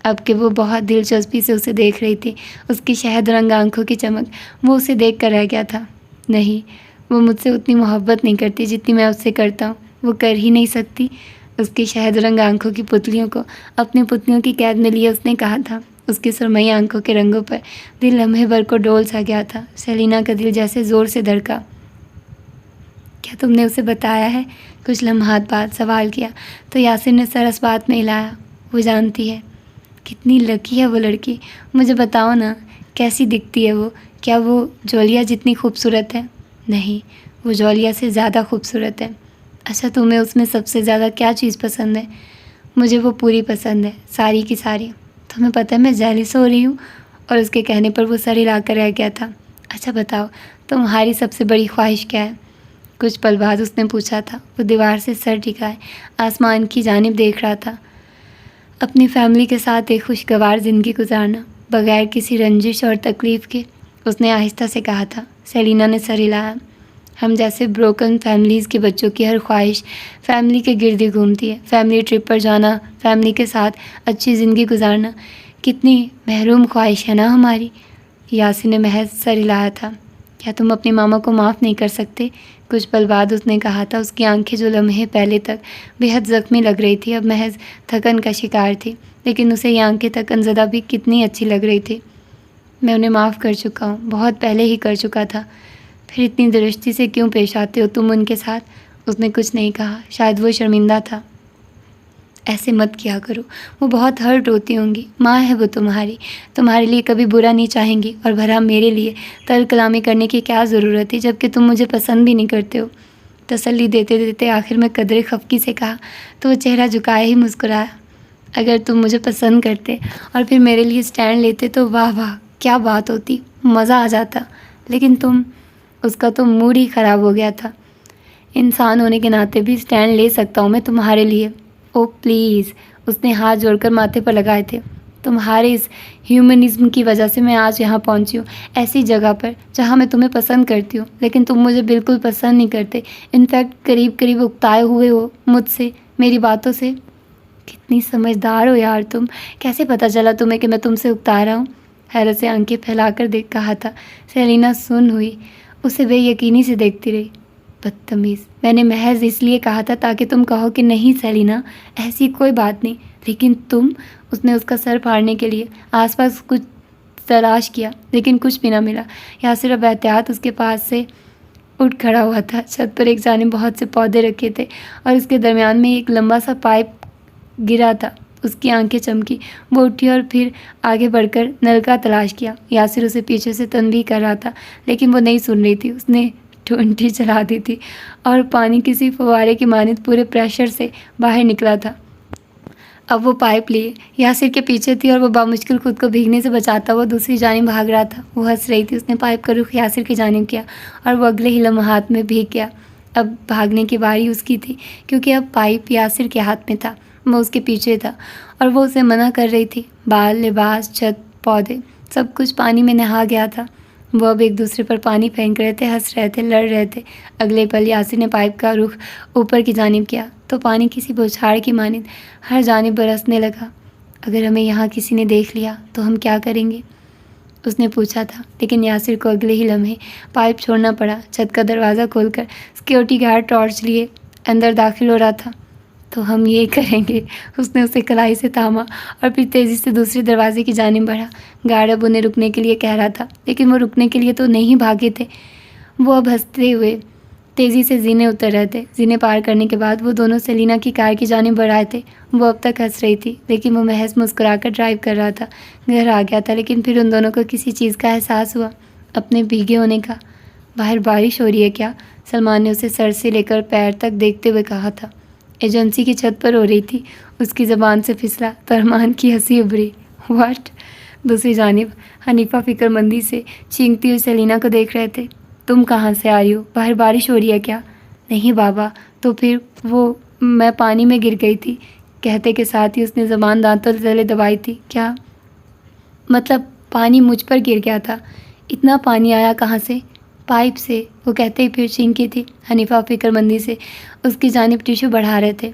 اب کہ وہ بہت دلچسپی سے اسے دیکھ رہی تھی، اس کی شہد رنگ آنکھوں کی چمک، وہ اسے دیکھ کر رہ گیا تھا۔ نہیں، وہ مجھ سے اتنی محبت نہیں کرتی جتنی میں اس سے کرتا ہوں۔ وہ کر ہی نہیں سکتی۔ اس کی شہد رنگ آنکھوں کی پتلیوں کو اپنی پتلیوں کی قید میں لیے اس نے کہا تھا۔ اس کی سرمئی آنکھوں کے رنگوں پر دل لمحے بھر کو ڈول سا گیا تھا۔ سیلینا کا دل جیسے زور سے دھڑکا۔ کیا تم نے اسے بتایا ہے؟ کچھ لمحات بعد سوال کیا تو یاسر نے سر اس بات میں ہلایا۔ وہ جانتی ہے۔ کتنی لکی ہے وہ لڑکی۔ مجھے بتاؤ نا، کیسی دکھتی ہے وہ؟ کیا وہ جولیا جتنی خوبصورت ہے؟ نہیں، وہ جولیا سے زیادہ خوبصورت ہے۔ اچھا، تمہیں اس میں سب سے زیادہ کیا چیز پسند ہے؟ مجھے وہ پوری پسند ہے، ساری کی ساری۔ تمہیں پتہ ہے میں جیلس ہو رہی ہوں؟ اور اس کے کہنے پر وہ سر ہلا کر رہ گیا تھا۔ اچھا بتاؤ، تمہاری سب سے بڑی خواہش کیا ہے؟ کچھ پل بعد اس نے پوچھا تھا۔ وہ دیوار سے سر ٹکائے آسمان کی جانب دیکھ رہا تھا۔ اپنی فیملی کے ساتھ ایک خوشگوار زندگی گزارنا، بغیر کسی رنجش اور تکلیف کے، اس نے آہستہ سے کہا تھا۔ سیلینا نے سر ہلایا۔ ہم جیسے بروکن فیملیز کے بچوں کی ہر خواہش فیملی کے گرد ہی گھومتی ہے۔ فیملی ٹرپ پر جانا، فیملی کے ساتھ اچھی زندگی گزارنا، کتنی محروم خواہش ہے نا ہماری۔ یاسر نے محض سر ہلایا تھا۔ کیا تم اپنی ماما کو معاف نہیں کر سکتے؟ کچھ پل بعد اس نے کہا تھا۔ اس کی آنکھیں جو لمحے پہلے تک بے حد زخمی لگ رہی تھی، اب محض تھکن کا شکار تھی، لیکن اسے یہ آنکھیں تھکن زدہ بھی کتنی اچھی لگ رہی تھی۔ میں انہیں معاف کر چکا ہوں، بہت پہلے ہی کر چکا تھا۔ پھر اتنی درستی سے کیوں پیش آتے ہو تم ان کے ساتھ؟ اس نے کچھ نہیں کہا، شاید وہ شرمندہ تھا۔ ایسے مت کیا کرو، وہ بہت ہرٹ ہوتی ہوں گی۔ ماں ہے وہ تمہارے لیے کبھی برا نہیں چاہیں گی، اور بھلا میرے لیے تل کلامی کرنے کی کیا ضرورت ہے جب کہ تم مجھے پسند بھی نہیں کرتے ہو؟ تسلی دیتے دیتے آخر میں قدرے خفگی سے کہا تو وہ چہرہ جھکائے ہی مسکرایا۔ اگر تم مجھے پسند کرتے اور پھر میرے لیے سٹینڈ لیتے تو واہ واہ کیا بات ہوتی، مزہ آ جاتا، لیکن اس کا تو موڈ ہی خراب ہو گیا تھا۔ انسان ہونے کے ناطے بھی سٹینڈ لے سکتا ہوں میں تمہارے لیے۔ او پلیز، اس نے ہاتھ جوڑ کر ماتھے پر لگائے تھے۔ تمہارے اس ہیومنزم کی وجہ سے میں آج یہاں پہنچی ہوں، ایسی جگہ پر جہاں میں تمہیں پسند کرتی ہوں، لیکن تم مجھے بالکل پسند نہیں کرتے۔ انفیکٹ قریب قریب اکتائے ہوئے ہو مجھ سے، میری باتوں سے۔ کتنی سمجھدار ہو یار تم، کیسے پتہ چلا تمہیں کہ میں تم سے اکتا رہا ہوں؟ حیرت سے آنکھیں پھیلا کر کہا تھا۔ سیلینا سن ہوئی، اسے بے یقینی سے دیکھتی رہی۔ بدتمیز، میں نے محض اس لیے کہا تھا تاکہ تم کہو کہ نہیں سیلینا، ایسی کوئی بات نہیں، لیکن تم… اس نے اس کا سر پھاڑنے کے لیے آس پاس کچھ تلاش کیا لیکن کچھ بھی نہ ملا۔ یاسر اب احتیاط اس کے پاس سے اٹھ کھڑا ہوا تھا۔ چھت پر ایک جانب بہت سے پودے رکھے تھے اور اس کے درمیان میں ایک لمبا سا پائپ گرا تھا۔ اس کی آنکھیں چمکی، وہ اٹھی اور پھر آگے بڑھ کر نل کا تلاش کیا۔ یاسر اسے پیچھے سے تنبیہ کر رہا تھا لیکن وہ نہیں سن رہی تھی۔ اس نے ٹونٹی چلا دی تھی اور پانی کسی فوارے کی مانند پورے پریشر سے باہر نکلا تھا۔ اب وہ پائپ لیے یاسر کے پیچھے تھی اور وہ بامشکل خود کو بھیگنے سے بچاتا ہوا دوسری جانب بھاگ رہا تھا۔ وہ ہنس رہی تھی۔ اس نے پائپ کا رخ یاسر کی جانب کیا اور وہ اگلے ہی لمحات میں بھیگ گیا۔ اب بھاگنے کی باری اس کی تھی کیونکہ اب پائپ یاسر کے ہاتھ میں تھا، وہ اس کے پیچھے تھا اور وہ اسے منع کر رہی تھی۔ بال، لباس، چھت، پودے، سب کچھ پانی میں نہا گیا تھا۔ وہ اب ایک دوسرے پر پانی پھینک رہے تھے، ہنس رہے تھے، لڑ رہے تھے۔ اگلے پل یاسر نے پائپ کا رخ اوپر کی جانب کیا تو پانی کسی بوچھاڑ کی مانند ہر جانب برسنے لگا۔ اگر ہمیں یہاں کسی نے دیکھ لیا تو ہم کیا کریں گے؟ اس نے پوچھا تھا، لیکن یاسر کو اگلے ہی لمحے پائپ چھوڑنا پڑا۔ چھت کا دروازہ کھول کر سیکیورٹی گارڈ ٹارچ لیے اندر داخل ہو رہا تھا۔ تو ہم یہ کریں گے، اس نے اسے کلائی سے تھاما اور پھر تیزی سے دوسرے دروازے کی جانب بڑھا۔ گارڈ اب انہیں رکنے کے لیے کہہ رہا تھا لیکن وہ رکنے کے لیے تو نہیں بھاگے تھے۔ وہ اب ہنستے ہوئے تیزی سے زینے اتر رہے تھے۔ زینے پار کرنے کے بعد وہ دونوں سیلینا کی کار کی جانب بڑھ آئے تھے۔ وہ اب تک ہنس رہی تھی لیکن وہ محض مسکرا کر ڈرائیو کر رہا تھا۔ گھر آ گیا تھا لیکن پھر ان دونوں کو کسی چیز کا احساس ہوا، اپنے بھیگے ہونے کا۔ باہر بارش ہو رہی ہے کیا؟ سلمان نے اسے سر سے لے کر پیر تک دیکھتے ہوئے کہا تھا۔ ایجنسی کی چھت پر ہو رہی تھی۔ اس کی زبان سے پھسلا تو ارمان کی ہنسی ابھری۔ واٹ؟ دوسری جانب حنیفہ فکر مندی سے چینکتی ہوئی سیلینا کو دیکھ رہے تھے۔ تم کہاں سے آ رہی ہو؟ باہر بارش ہو رہی ہے کیا؟ نہیں بابا، تو پھر میں پانی میں گر گئی تھی، کہتے کے ساتھ ہی اس نے زبان دانتوں تلے دبائی تھی۔ کیا مطلب؟ پانی مجھ پر گر گیا تھا؟ اتنا پانی آیا کہاں سے؟ پائپ سے، وہ کہتے ہی پھر چینکی تھی۔ حنیفہ فکر مندی سے اس کی جانب ٹیشو بڑھا رہے تھے۔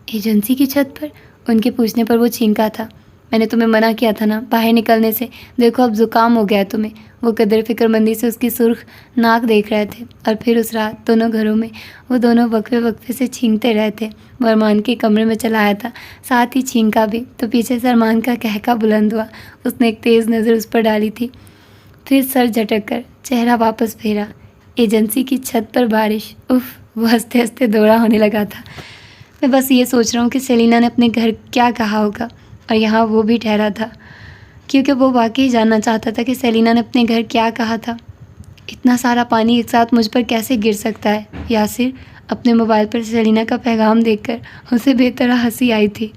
ایجنسی کی چھت پر؟ ان کے پوچھنے پر وہ چینکا تھا۔ میں نے تمہیں منع کیا تھا نا باہر نکلنے سے، دیکھو اب زکام ہو گیا تمہیں۔ وہ قدر فکر مندی سے اس کی سرخ ناک دیکھ رہے تھے۔ اور پھر اس رات دونوں گھروں میں وہ دونوں وقفے وقفے سے چھینکتے رہے تھے۔ وہ ارمان کے کمرے میں چلا آیا تھا، ساتھ ہی چھینکا بھی، تو پیچھے سے ارمان کا کہکا بلند ہوا۔ اس نے ایک تیز نظر اس پر ڈالی تھی، پھر سر جھٹک کر چہرہ واپس پھیرا۔ ایجنسی کی چھت پر بارش، اف! وہ ہنستے ہنستے دوہرا ہونے لگا تھا۔ میں بس یہ سوچ رہا ہوں کہ سیلینا نے اپنے گھر کیا کہا ہوگا، اور یہاں وہ بھی ٹھہرا تھا کیونکہ وہ واقعی جاننا چاہتا تھا کہ سیلینا نے اپنے گھر کیا کہا تھا۔ اتنا سارا پانی ایک ساتھ مجھ پر کیسے گر سکتا ہے؟ یاسر اپنے موبائل پر سیلینا کا پیغام دیکھ کر اسے بے طرح ہنسی آئی تھی۔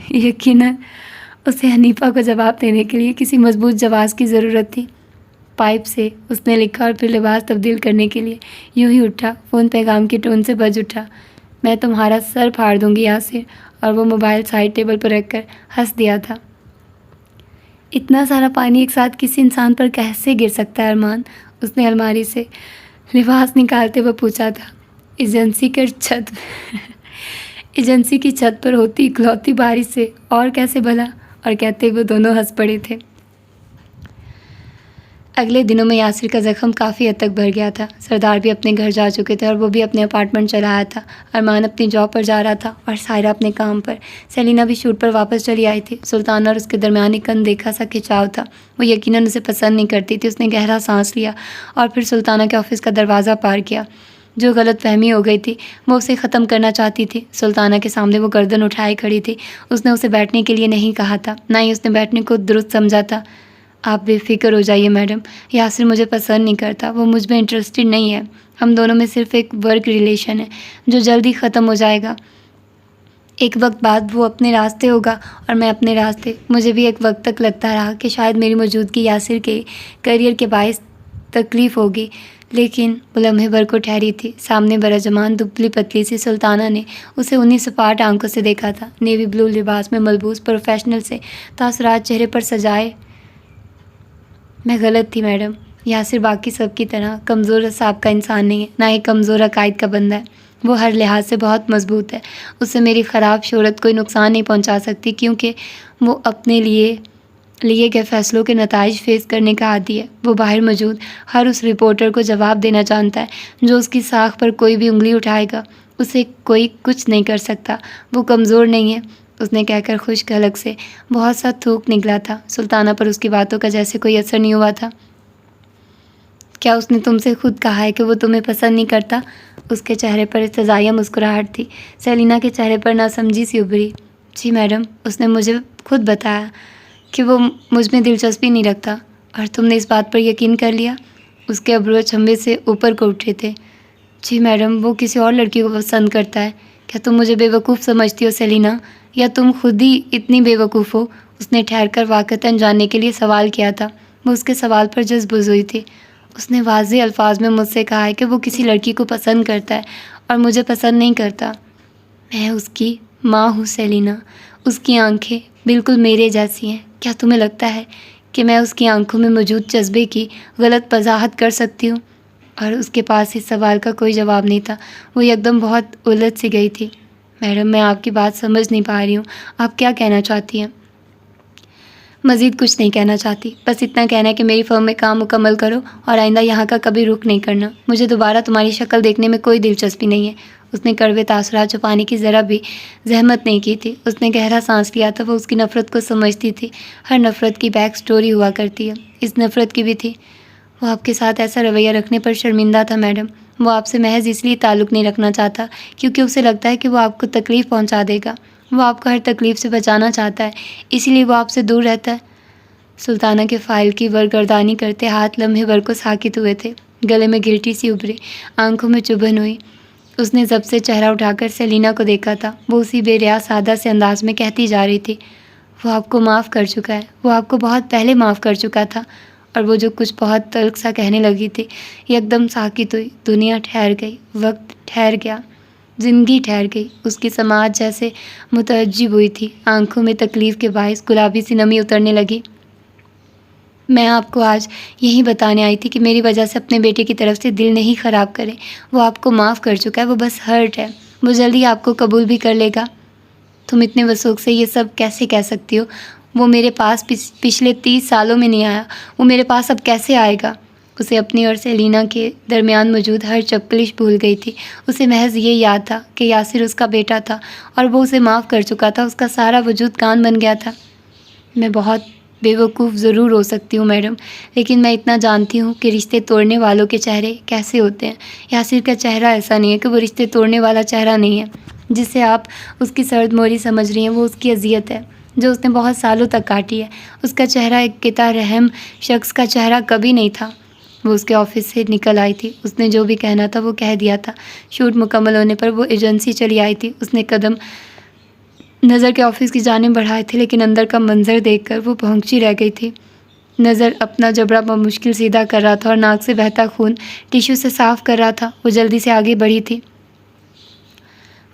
یقیناً اسے حنیفہ کو جواب دینے کے لیے کسی مضبوط جواز کی ضرورت تھی۔ پائپ سے، اس نے لکھا اور پھر لباس تبدیل کرنے کے لیے یوں ہی اٹھا۔ فون پیغام کی ٹون سے بج اٹھا۔ میں تمہارا سر پھاڑ دوں گی یاسر، اور وہ موبائل سائڈ ٹیبل پر رکھ کر ہنس دیا تھا۔ اتنا سارا پانی ایک ساتھ کسی انسان پر کیسے گر سکتا ہے ارمان؟ اس نے الماری سے لباس نکالتے ہوئے پوچھا تھا۔ ایجنسی کی چھت پر ہوتی اکلوتی بارش سے، اور کیسے بھلا؟ اور کہتے ہوئے دونوں ہنس پڑے تھے۔ اگلے دنوں میں یاسر کا زخم کافی حد تک بھر گیا تھا۔ سردار بھی اپنے گھر جا چکے تھے اور وہ بھی اپنے اپارٹمنٹ چلا آیا تھا۔ ارمان اپنی جاب پر جا رہا تھا اور سائرہ اپنے کام پر۔ سیلینا بھی شوٹ پر واپس چلی آئی تھی۔ سلطانہ اور اس کے درمیان ایک اندیکھا سا کھنچاؤ تھا۔ وہ یقیناً اسے پسند نہیں کرتی تھی۔ اس نے گہرا سانس لیا اور پھر سلطانہ کے آفس کا دروازہ پار کیا۔ جو غلط فہمی ہو گئی تھی وہ اسے ختم کرنا چاہتی تھی۔ سلطانہ کے سامنے وہ گردن اٹھائے کھڑی تھی۔ اس نے اسے بیٹھنے کے لیے نہیں کہا تھا، نہ ہی اس نے بیٹھنے کو درست سمجھا تھا۔ آپ بے فکر ہو جائیے میڈم، یاسر مجھے پسند نہیں کرتا، وہ مجھ میں انٹرسٹڈ نہیں ہے۔ ہم دونوں میں صرف ایک ورک ریلیشن ہے جو جلد ہی ختم ہو جائے گا۔ ایک وقت بعد وہ اپنے راستے ہوگا اور میں اپنے راستے۔ مجھے بھی ایک وقت تک لگتا رہا کہ شاید میری موجودگی یاسر کے کیریئر کے باعث تکلیف ہوگی، لیکن وہ لمحے بھر کو ٹھہری تھی۔ سامنے برجمان دبلی پتلی سی سلطانہ نے اسے انہی سپاٹ آنکھوں سے دیکھا تھا، نیوی بلو لباس میں ملبوس پروفیشنل سے تاثرات چہرے پر سجائے۔ میں غلط تھی میڈم، یاسر باقی سب کی طرح کمزور اعصاب کا انسان نہیں ہے، نہ ہی کمزور عقائد کا بندہ ہے۔ وہ ہر لحاظ سے بہت مضبوط ہے، اس سے میری خراب شہرت کوئی نقصان نہیں پہنچا سکتی، کیونکہ وہ اپنے لیے گئے فیصلوں کے نتائج فیس کرنے کا عادی ہے۔ وہ باہر موجود ہر اس رپورٹر کو جواب دینا جانتا ہے جو اس کی ساکھ پر کوئی بھی انگلی اٹھائے گا، اسے کوئی کچھ نہیں کر سکتا، وہ کمزور نہیں ہے، اس نے کہہ کر خشک حلق سے بہت سا تھوک نکلا تھا۔ سلطانہ پر اس کی باتوں کا جیسے کوئی اثر نہیں ہوا تھا۔ کیا اس نے تم سے خود کہا ہے کہ وہ تمہیں پسند نہیں کرتا؟ اس کے چہرے پر استزائیہ مسکراہٹ تھی۔ سیلینا کے چہرے پر ناسمجھی سی ابھری۔ جی میڈم، اس نے مجھے خود بتایا کہ وہ مجھ میں دلچسپی نہیں رکھتا، اور تم نے اس بات پر یقین کر لیا؟ اس کے ابرو چمبے سے اوپر کو اٹھے تھے۔ جی میڈم، وہ کسی اور لڑکی کو پسند کرتا ہے۔ کیا تم مجھے بے وقوف سمجھتی ہو سیلینا، یا تم خود ہی اتنی بے وقوف ہو؟ اس نے ٹھہر کر واقعتاً جاننے کے لیے سوال کیا تھا۔ وہ اس کے سوال پر جذب ہوئی تھی۔ اس نے واضح الفاظ میں مجھ سے کہا ہے کہ وہ کسی لڑکی کو پسند کرتا ہے اور مجھے پسند نہیں کرتا۔ میں اس کی ماں ہوں سیلینا، اس کی آنکھیں بالکل میرے جیسی ہیں۔ کیا تمہیں لگتا ہے کہ میں اس کی آنکھوں میں موجود جذبے کی غلط وضاحت کر سکتی ہوں؟ اور اس کے پاس اس سوال کا کوئی جواب نہیں تھا۔ وہ یکدم بہت الجھ سی گئی تھی۔ میڈم، میں آپ کی بات سمجھ نہیں پا رہی ہوں، آپ کیا کہنا چاہتی ہیں؟ مزید کچھ نہیں کہنا چاہتی، بس اتنا کہنا ہے کہ میری فرم میں کام مکمل کرو اور آئندہ یہاں کا کبھی رخ نہیں کرنا۔ مجھے دوبارہ تمہاری شکل دیکھنے میں کوئی دلچسپی نہیں ہے۔ اس نے کڑوے تاثرات چھپانے کی ذرا بھی زحمت نہیں کی تھی۔ اس نے گہرا سانس لیا تھا۔ وہ اس کی نفرت کو سمجھتی تھی۔ ہر نفرت کی بیک سٹوری ہوا کرتی ہے، اس نفرت کی بھی تھی۔ وہ آپ کے ساتھ ایسا رویہ رکھنے پر شرمندہ تھا میڈم۔ وہ آپ سے محض اس لیے تعلق نہیں رکھنا چاہتا کیونکہ اسے لگتا ہے کہ وہ آپ کو تکلیف پہنچا دے گا۔ وہ آپ کو ہر تکلیف سے بچانا چاہتا ہے، اسی لیے وہ آپ سے دور رہتا ہے۔ سلطانہ کے فائل کی ورگردانی کرتے ہاتھ لمحے بھر کو ساکت ہوئے تھے۔ گلے میں گلٹی سی ابھری، آنکھوں میں چبھن ہوئی۔ اس نے ضبط سے چہرہ اٹھا کر سیلینا کو دیکھا تھا۔ وہ اسی بے ریا سادہ سے انداز میں کہتی جا رہی تھی، وہ آپ کو معاف کر چکا ہے، وہ آپ کو بہت پہلے معاف کر چکا تھا۔ اور وہ جو کچھ بہت تلخ سا کہنے لگی تھی یکدم ساکت ہوئی۔ دنیا ٹھہر گئی، وقت ٹھہر گیا، زندگی ٹھہر گئی۔ اس کی سماعت جیسے متعجب ہوئی تھی۔ آنکھوں میں تکلیف کے باعث گلابی سی نمی اترنے لگی۔ میں آپ کو آج یہی بتانے آئی تھی کہ میری وجہ سے اپنے بیٹے کی طرف سے دل نہیں خراب کریں۔ وہ آپ کو معاف کر چکا ہے، وہ بس ہرٹ ہے۔ وہ جلدی آپ کو قبول بھی کر لے گا۔ تم اتنے وثوق سے یہ سب کیسے کہہ سکتی ہو؟ وہ میرے پاس پچھلے 30 سالوں میں نہیں آیا، وہ میرے پاس اب کیسے آئے گا؟ اسے اپنی اور سیلینا کے درمیان موجود ہر چپکلش بھول گئی تھی۔ اسے محض یہ یاد تھا کہ یاسر اس کا بیٹا تھا اور وہ اسے معاف کر چکا تھا۔ اس کا سارا وجود کان بن گیا تھا۔ میں بہت بے وقوف ضرور ہو سکتی ہوں میڈم، لیکن میں اتنا جانتی ہوں کہ رشتے توڑنے والوں کے چہرے کیسے ہوتے ہیں۔ یاسر کا چہرہ ایسا نہیں ہے کہ وہ رشتے توڑنے والا چہرہ نہیں ہے جسے آپ اس کی سرد موری سمجھ رہی ہیں۔ وہ اس کی اذیت ہے جو اس نے بہت سالوں تک کاٹی ہے۔ اس کا چہرہ ایک قطع رحم شخص کا چہرہ کبھی نہیں تھا۔ وہ اس کے آفس سے نکل آئی تھی۔ اس نے جو بھی کہنا تھا وہ کہہ دیا تھا۔ شوٹ مکمل ہونے پر وہ ایجنسی چلی آئی تھی۔ اس نے قدم نظر کے آفس کی جانب بڑھائے تھے، لیکن اندر کا منظر دیکھ کر وہ بھونچی رہ گئی تھی۔ نظر اپنا جبڑا بمشکل سیدھا کر رہا تھا اور ناک سے بہتا خون ٹیشو سے صاف کر رہا تھا۔ وہ جلدی سے آگے بڑھی تھی۔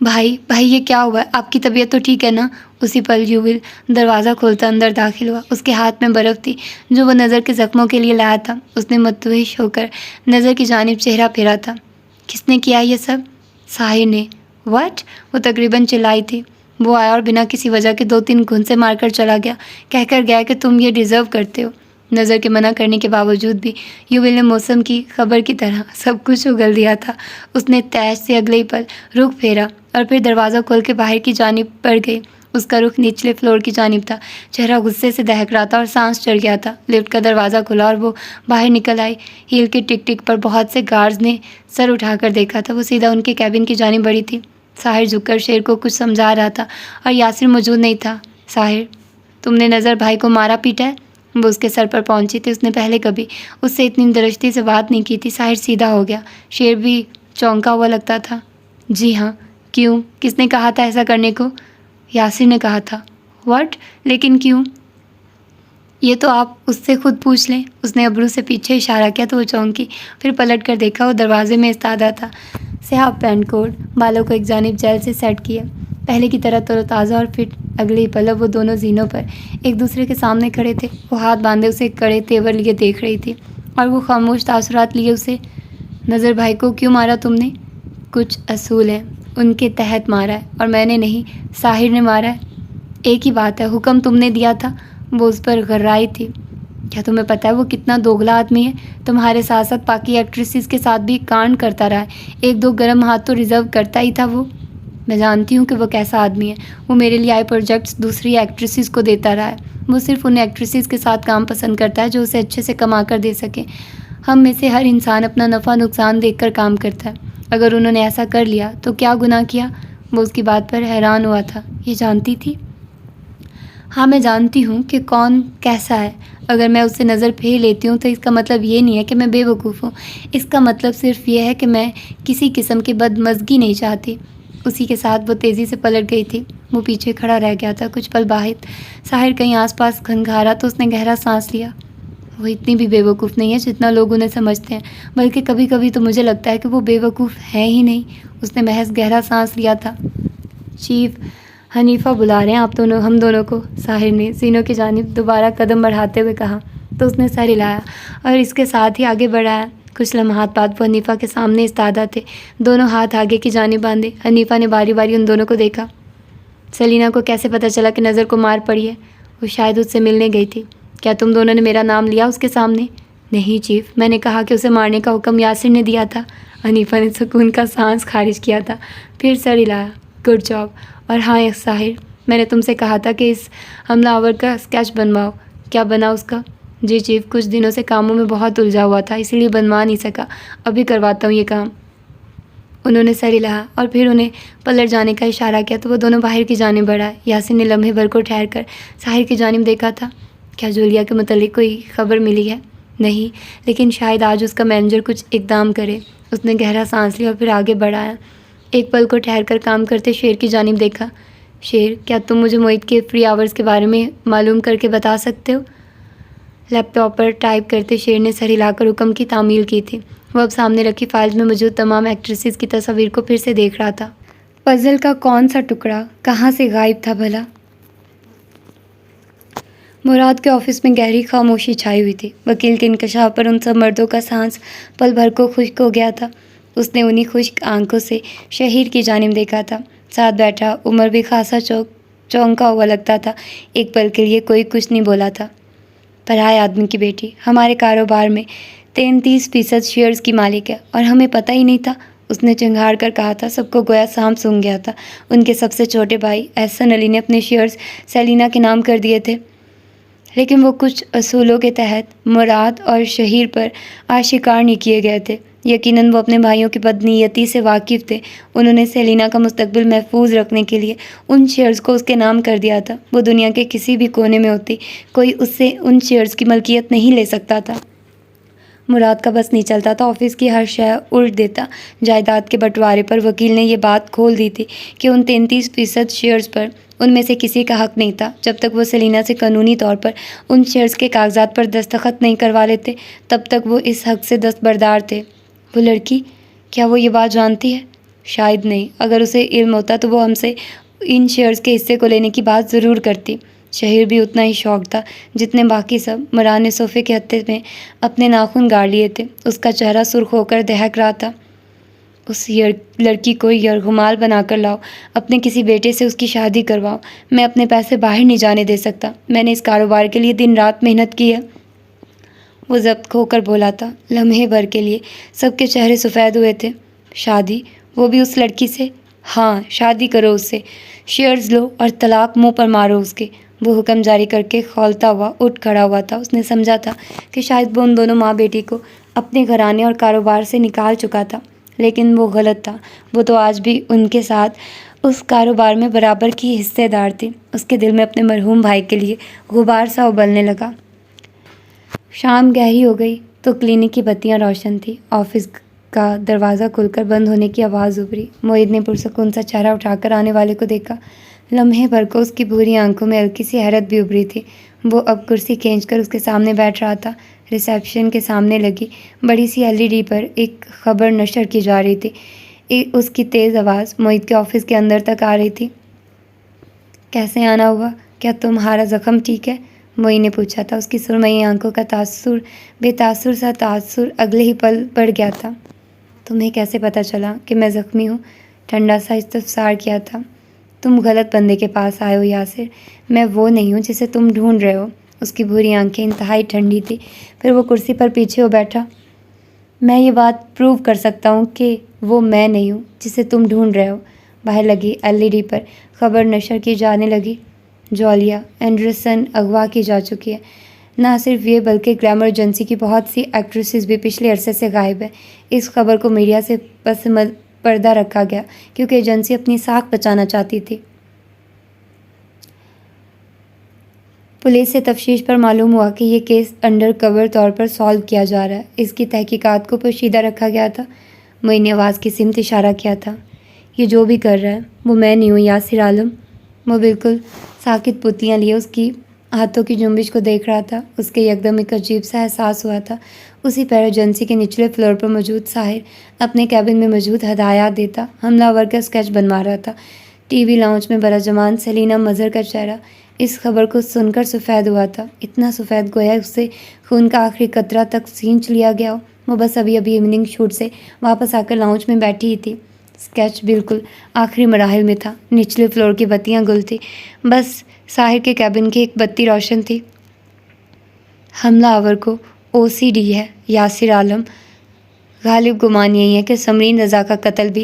بھائی یہ کیا ہوا ہے؟ آپ کی طبیعت تو ٹھیک ہے نا؟ اسی پل یوول دروازہ کھولتا اندر داخل ہوا۔ اس کے ہاتھ میں برف تھی جو وہ نظر کے زخموں کے لیے لایا تھا۔ اس نے مدہوش ہو کر نظر کی جانب چہرہ پھیرا تھا۔ کس نے کیا یہ سب؟ ساحر نے۔ واٹ؟ وہ تقریباً چلائی تھی۔ وہ آیا اور بنا کسی وجہ کے 2-3 گھونسے مار کر چلا گیا، کہہ کر گیا کہ تم یہ ڈیزرو کرتے ہو۔ نظر کے منع کرنے کے باوجود بھی یوول نے موسم کی خبر کی طرح سب کچھ اگل دیا تھا۔ اس نے تیش سے اگلے ہی پل رخ پھیرا اور پھر دروازہ کھول کے باہر کی جانب بڑھ گئی۔ اس کا رخ نچلے فلور کی جانب تھا۔ چہرہ غصے سے دہک رہا تھا اور سانس چڑھ گیا تھا۔ لفٹ کا دروازہ کھلا اور وہ باہر نکل آئی۔ ہیل کے ٹک ٹک پر بہت سے گارڈز نے سر اٹھا کر دیکھا تھا۔ وہ سیدھا ان کے کیبن کی جانب بڑھی تھی۔ ساحر جھک کر شیر کو کچھ سمجھا رہا تھا اور یاسر موجود نہیں تھا۔ ساحر، تم نے نظر بھائی کو مارا پیٹا ہے؟ وہ اس کے سر پر پہنچی تھی۔ اس نے پہلے کبھی اس سے اتنی درشتی سے بات نہیں کی تھی۔ ساحر سیدھا ہو گیا۔ شیر بھی چونکا ہوا لگتا تھا۔ جی ہاں۔ کیوں؟ کس نے کہا تھا ایسا کرنے کو؟ یاسر نے کہا تھا۔ واٹ؟ لیکن کیوں؟ یہ تو آپ اس سے خود پوچھ لیں۔ اس نے ابرو سے پیچھے اشارہ کیا تو وہ چونکی، پھر پلٹ کر دیکھا۔ وہ دروازے میں استادہ تھا۔ سیاہ پینٹ کوٹ، بالوں کو ایک جانب جیل سے سیٹ کیا، پہلے کی طرح تر و تازہ اور فٹ۔ اگلے ہی پل وہ دونوں زینوں پر ایک دوسرے کے سامنے کھڑے تھے۔ وہ ہاتھ باندھے اسے کڑے تیور لیے دیکھ رہی تھی اور وہ خاموش تاثرات لیے اسے۔ نظر بھائی کو کیوں مارا تم نے؟ کچھ اصول ہیں، ان کے تحت مارا ہے اور میں نے نہیں، ساحر نے مارا ہے۔ ایک ہی بات ہے، حکم تم نے دیا تھا۔ وہ اس پر غرائی تھی۔ کیا تمہیں پتہ ہے وہ کتنا دوگلا آدمی ہے؟ تمہارے ساتھ ساتھ باقی ایکٹریسز کے ساتھ بھی کانڈ کرتا رہا ہے۔ ایک دو گرم ہاتھ تو ریزرو کرتا ہی تھا وہ۔ میں جانتی ہوں کہ وہ کیسا آدمی ہے۔ وہ میرے لیے آئے پروجیکٹس دوسری ایکٹریسز کو دیتا رہا ہے۔ وہ صرف ان ایکٹریسز کے ساتھ کام پسند کرتا ہے جو اسے اچھے سے کما کر دے سکے۔ ہم میں سے ہر انسان اپنا نفع نقصان دیکھ کر کام کرتا ہے۔ اگر انہوں نے ایسا کر لیا تو کیا گناہ کیا؟ وہ اس کی بات پر حیران ہوا تھا۔ یہ جانتی تھی؟ ہاں، میں جانتی ہوں کہ کون کیسا ہے۔ اگر میں اس سے نظر پھیر لیتی ہوں تو اس کا مطلب یہ نہیں ہے کہ میں بے وقوف ہوں۔ اس کا مطلب صرف یہ ہے کہ میں کسی قسم کی بدمزگی نہیں چاہتی۔ اسی کے ساتھ وہ تیزی سے پلٹ گئی تھی۔ وہ پیچھے کھڑا رہ گیا تھا۔ کچھ پل بعد ساحر کہیں آس پاس کھنگھارا تو اس نے گہرا سانس لیا۔ وہ اتنی بھی بے وقوف نہیں ہے جتنا لوگ انہیں سمجھتے ہیں، بلکہ کبھی کبھی تو مجھے لگتا ہے کہ وہ بے وقوف ہے ہی نہیں۔ اس نے محض گہرا سانس لیا تھا۔ چیف، حنیفہ بلا رہے ہیں آپ دونوں، ہم دونوں کو، ساحر نے زینوں کی جانب دوبارہ قدم بڑھاتے ہوئے کہا تو اس نے سر ہلایا اور اس کے ساتھ ہی آگے بڑھایا۔ کچھ لمحات بعد وہ حنیفہ کے سامنے استادہ تھے، دونوں ہاتھ آگے کی جانب باندھے۔ حنیفہ نے باری باری ان دونوں کو دیکھا۔ سیلینا کو کیسے پتہ چلا کہ نظر کو مار پڑی ہے؟ وہ شاید اس سے ملنے گئی تھی۔ کیا تم دونوں نے میرا نام لیا اس کے سامنے؟ نہیں چیف، میں نے کہا کہ اسے مارنے کا حکم یاسر نے دیا تھا۔ حنیفہ نے سکون کا سانس خارج کیا تھا، پھر سر ہلایا۔ Good job. اور ہاں ساحر، میں نے تم سے کہا تھا کہ اس حملہ آور کا اسکیچ بنواؤ، کیا بنا اس کا؟ جی چیف، کچھ دنوں سے کاموں میں بہت الجھا ہوا تھا، اسی لیے بنوا نہیں سکا، ابھی کرواتا ہوں یہ کام۔ انہوں نے سر ہلایا اور پھر انہیں پلٹ جانے کا اشارہ کیا تو وہ دونوں باہر کی جانب بڑھا۔ یاسر نے لمحے بھر کو ٹھہر کر ساحر کی جانب دیکھا تھا۔ کیا جولیا کے متعلق کوئی خبر ملی ہے؟ نہیں، لیکن شاید آج اس کا مینیجر کچھ اقدام کرے۔ اس نے گہرا سانس لیا اور پھر آگے بڑھایا۔ ایک پل کو ٹھہر کر کام کرتے شیر کی جانب دیکھا۔ شیر، کیا تم مجھے موعد کے فری آورز کے بارے میں معلوم کر کے بتا سکتے ہو؟ لیپ ٹاپ پر ٹائپ کرتے شیر نے سر ہلا کر حکم کی تعمیل کی تھی۔ وہ اب سامنے رکھی فائلز میں موجود تمام ایکٹریسز کی تصاویر کو پھر سے دیکھ رہا تھا۔ پزل کا کون سا ٹکڑا کہاں سے غائب تھا بھلا؟ مراد کے آفس میں گہری خاموشی چھائی ہوئی تھی۔ وکیل کے انکشاف پر ان سب مردوں کا سانس پل بھر کو خشک ہو گیا تھا۔ اس نے انہی خشک آنکھوں سے شہیر کی جانب دیکھا تھا۔ ساتھ بیٹھا عمر بھی خاصا چونکا ہوا لگتا تھا۔ ایک پل کے لیے کوئی کچھ نہیں بولا تھا۔ پرائے آدمی کی بیٹی ہمارے کاروبار میں 33% شیئرز کی مالک ہے اور ہمیں پتہ ہی نہیں تھا، اس نے چنگھاڑ کر کہا تھا۔ سب کو گویا سانپ سونگھ گیا تھا۔ ان کے سب سے چھوٹے بھائی احسن علی نے اپنے شیئرز سیلینا کے نام کر دیے تھے، لیکن وہ کچھ اصولوں کے تحت مراد اور شہیر پر آشکار نہیں کیے گئے تھے۔ یقیناً وہ اپنے بھائیوں کی بدنیتی سے واقف تھے۔ انہوں نے سیلینا کا مستقبل محفوظ رکھنے کے لیے ان شیئرز کو اس کے نام کر دیا تھا۔ وہ دنیا کے کسی بھی کونے میں ہوتی، کوئی اس سے ان شیئرز کی ملکیت نہیں لے سکتا تھا۔ مراد کا بس نہیں چلتا تھا، آفس کی ہر شے الٹ دیتا۔ جائیداد کے بٹوارے پر وکیل نے یہ بات کھول دی تھی کہ ان 33% شیئرز پر ان میں سے کسی کا حق نہیں تھا۔ جب تک وہ سیلینا سے قانونی طور پر ان شیئرز کے کاغذات پر دستخط نہیں کروا لیتے، تب تک وہ اس حق سے دستبردار تھے۔ وہ لڑکی، کیا وہ یہ بات جانتی ہے؟ شاید نہیں۔ اگر اسے علم ہوتا تو وہ ہم سے ان شیئرز کے حصے کو لینے کی بات ضرور کرتی۔ شہیر بھی اتنا ہی شوق تھا جتنے باقی سب۔ مراد نے صوفے کے ہتھے میں اپنے ناخن گاڑ لیے تھے۔ اس کا چہرہ سرخ ہو کر دہک رہا تھا۔ اس لڑکی کو یرغمال بنا کر لاؤ، اپنے کسی بیٹے سے اس کی شادی کرواؤ۔ میں اپنے پیسے باہر نہیں جانے دے سکتا۔ میں نے اس کاروبار کے لیے دن رات محنت کی ہے۔ وہ ضبط کھو کر بولا تھا۔ لمحے بھر کے لیے سب کے چہرے سفید ہوئے تھے۔ شادی؟ وہ بھی اس لڑکی سے؟ ہاں، شادی کرو اس سے، شیئرز لو اور طلاق منہ پر مارو اس کے۔ وہ حکم جاری کر کے کھولتا ہوا اٹھ کھڑا ہوا تھا۔ اس نے سمجھا تھا کہ شاید وہ ان دونوں ماں بیٹی کو اپنے گھرانے اور کاروبار سے نکال چکا تھا، لیکن وہ غلط تھا۔ وہ تو آج بھی ان کے ساتھ اس کاروبار میں برابر کی حصے دار تھی۔ اس کے دل میں اپنے مرحوم بھائی کے لیے غبار سا ابلنے لگا۔ شام گہری ہو گئی تو کلینک کی بتیاں روشن تھیں۔ آفس کا دروازہ کھل کر بند ہونے کی آواز ابھری۔ معید نے پرسکون سا چہرہ اٹھا کر آنے والے کو دیکھا۔ لمحے بھر کو اس کی بھوری آنکھوں میں ہلکی سی حیرت بھی ابھری تھی۔ وہ اب کرسی کھینچ کر اس کے سامنے بیٹھ رہا تھا۔ ریسیپشن کے سامنے لگی بڑی سی LED پر ایک خبر نشر کی جا رہی تھی۔ اس کی تیز آواز معید کے آفس کے اندر تک آ رہی تھی۔ کیسے آنا ہوا؟ کیا تمہارا زخم ٹھیک ہے؟ معید نے پوچھا تھا۔ اس کی سرمئی آنکھوں کا بے تاثر سا تاثر اگلے ہی پل بڑھ گیا تھا۔ تمہیں کیسے پتہ چلا کہ میں زخمی ہوں؟ ٹھنڈا سا استفسار کیا تھا۔ تم غلط بندے کے پاس آئے ہو یاسر، میں وہ نہیں ہوں جسے تم ڈھونڈ رہے ہو۔ اس کی بھوری آنکھیں انتہائی ٹھنڈی تھی، پھر وہ کرسی پر پیچھے ہو بیٹھا۔ میں یہ بات پروو کر سکتا ہوں کہ وہ میں نہیں ہوں جسے تم ڈھونڈ رہے ہو۔ باہر لگی LED پر خبر نشر کی جانے لگی۔ جولیا اینڈرسن اغوا کی جا چکی ہے۔ نہ صرف یہ بلکہ گلیمر ایجنسی کی بہت سی ایکٹریسز بھی پچھلے عرصے سے غائب ہیں۔ اس خبر کو میڈیا سے پس پردہ رکھا گیا کیونکہ ایجنسی اپنی ساکھ بچانا چاہتی تھی۔ پولیس سے تفتیش پر معلوم ہوا کہ یہ کیس انڈر کور طور پر سالو کیا جا رہا ہے۔ اس کی تحقیقات کو پوشیدہ رکھا گیا تھا۔ معین نے آواز کی سمت اشارہ کیا تھا۔ یہ جو بھی کر رہا ہے وہ میں نہیں ہوں یاسر عالم۔ وہ بالکل ساکت پتلیاں لیے اس کی ہاتھوں کی جنبش کو دیکھ رہا تھا۔ اس کے یکدم ایک عجیب سا احساس ہوا تھا۔ اسی پیر ایجنسی کے نچلے فلور پر موجود ساحر اپنے کیبن میں موجود ہدایات دیتا حملہ آور کا اسکیچ بنوا رہا تھا۔ ٹی وی لاؤنج میں براجمان سیلینا مظہر کا چہرہ اس خبر کو سن کر سفید ہوا تھا، اتنا سفید گویا اس سے خون کا آخری قطرہ تک سینچ لیا گیا ہو۔ وہ بس ابھی ایوننگ شوٹ سے واپس آ کر لاؤنج میں بیٹھی ہی تھی۔ اسکیچ بالکل آخری مراحل میں تھا۔ نچلے فلور کی بتیاں گل تھیں، بس ساحر کے کیبن کی ایک بتی روشن تھی۔ حملہ آور کو OCD ہے یاسر عالم۔ غالب گمان یہی ہے کہ سمرین رضا کا قتل بھی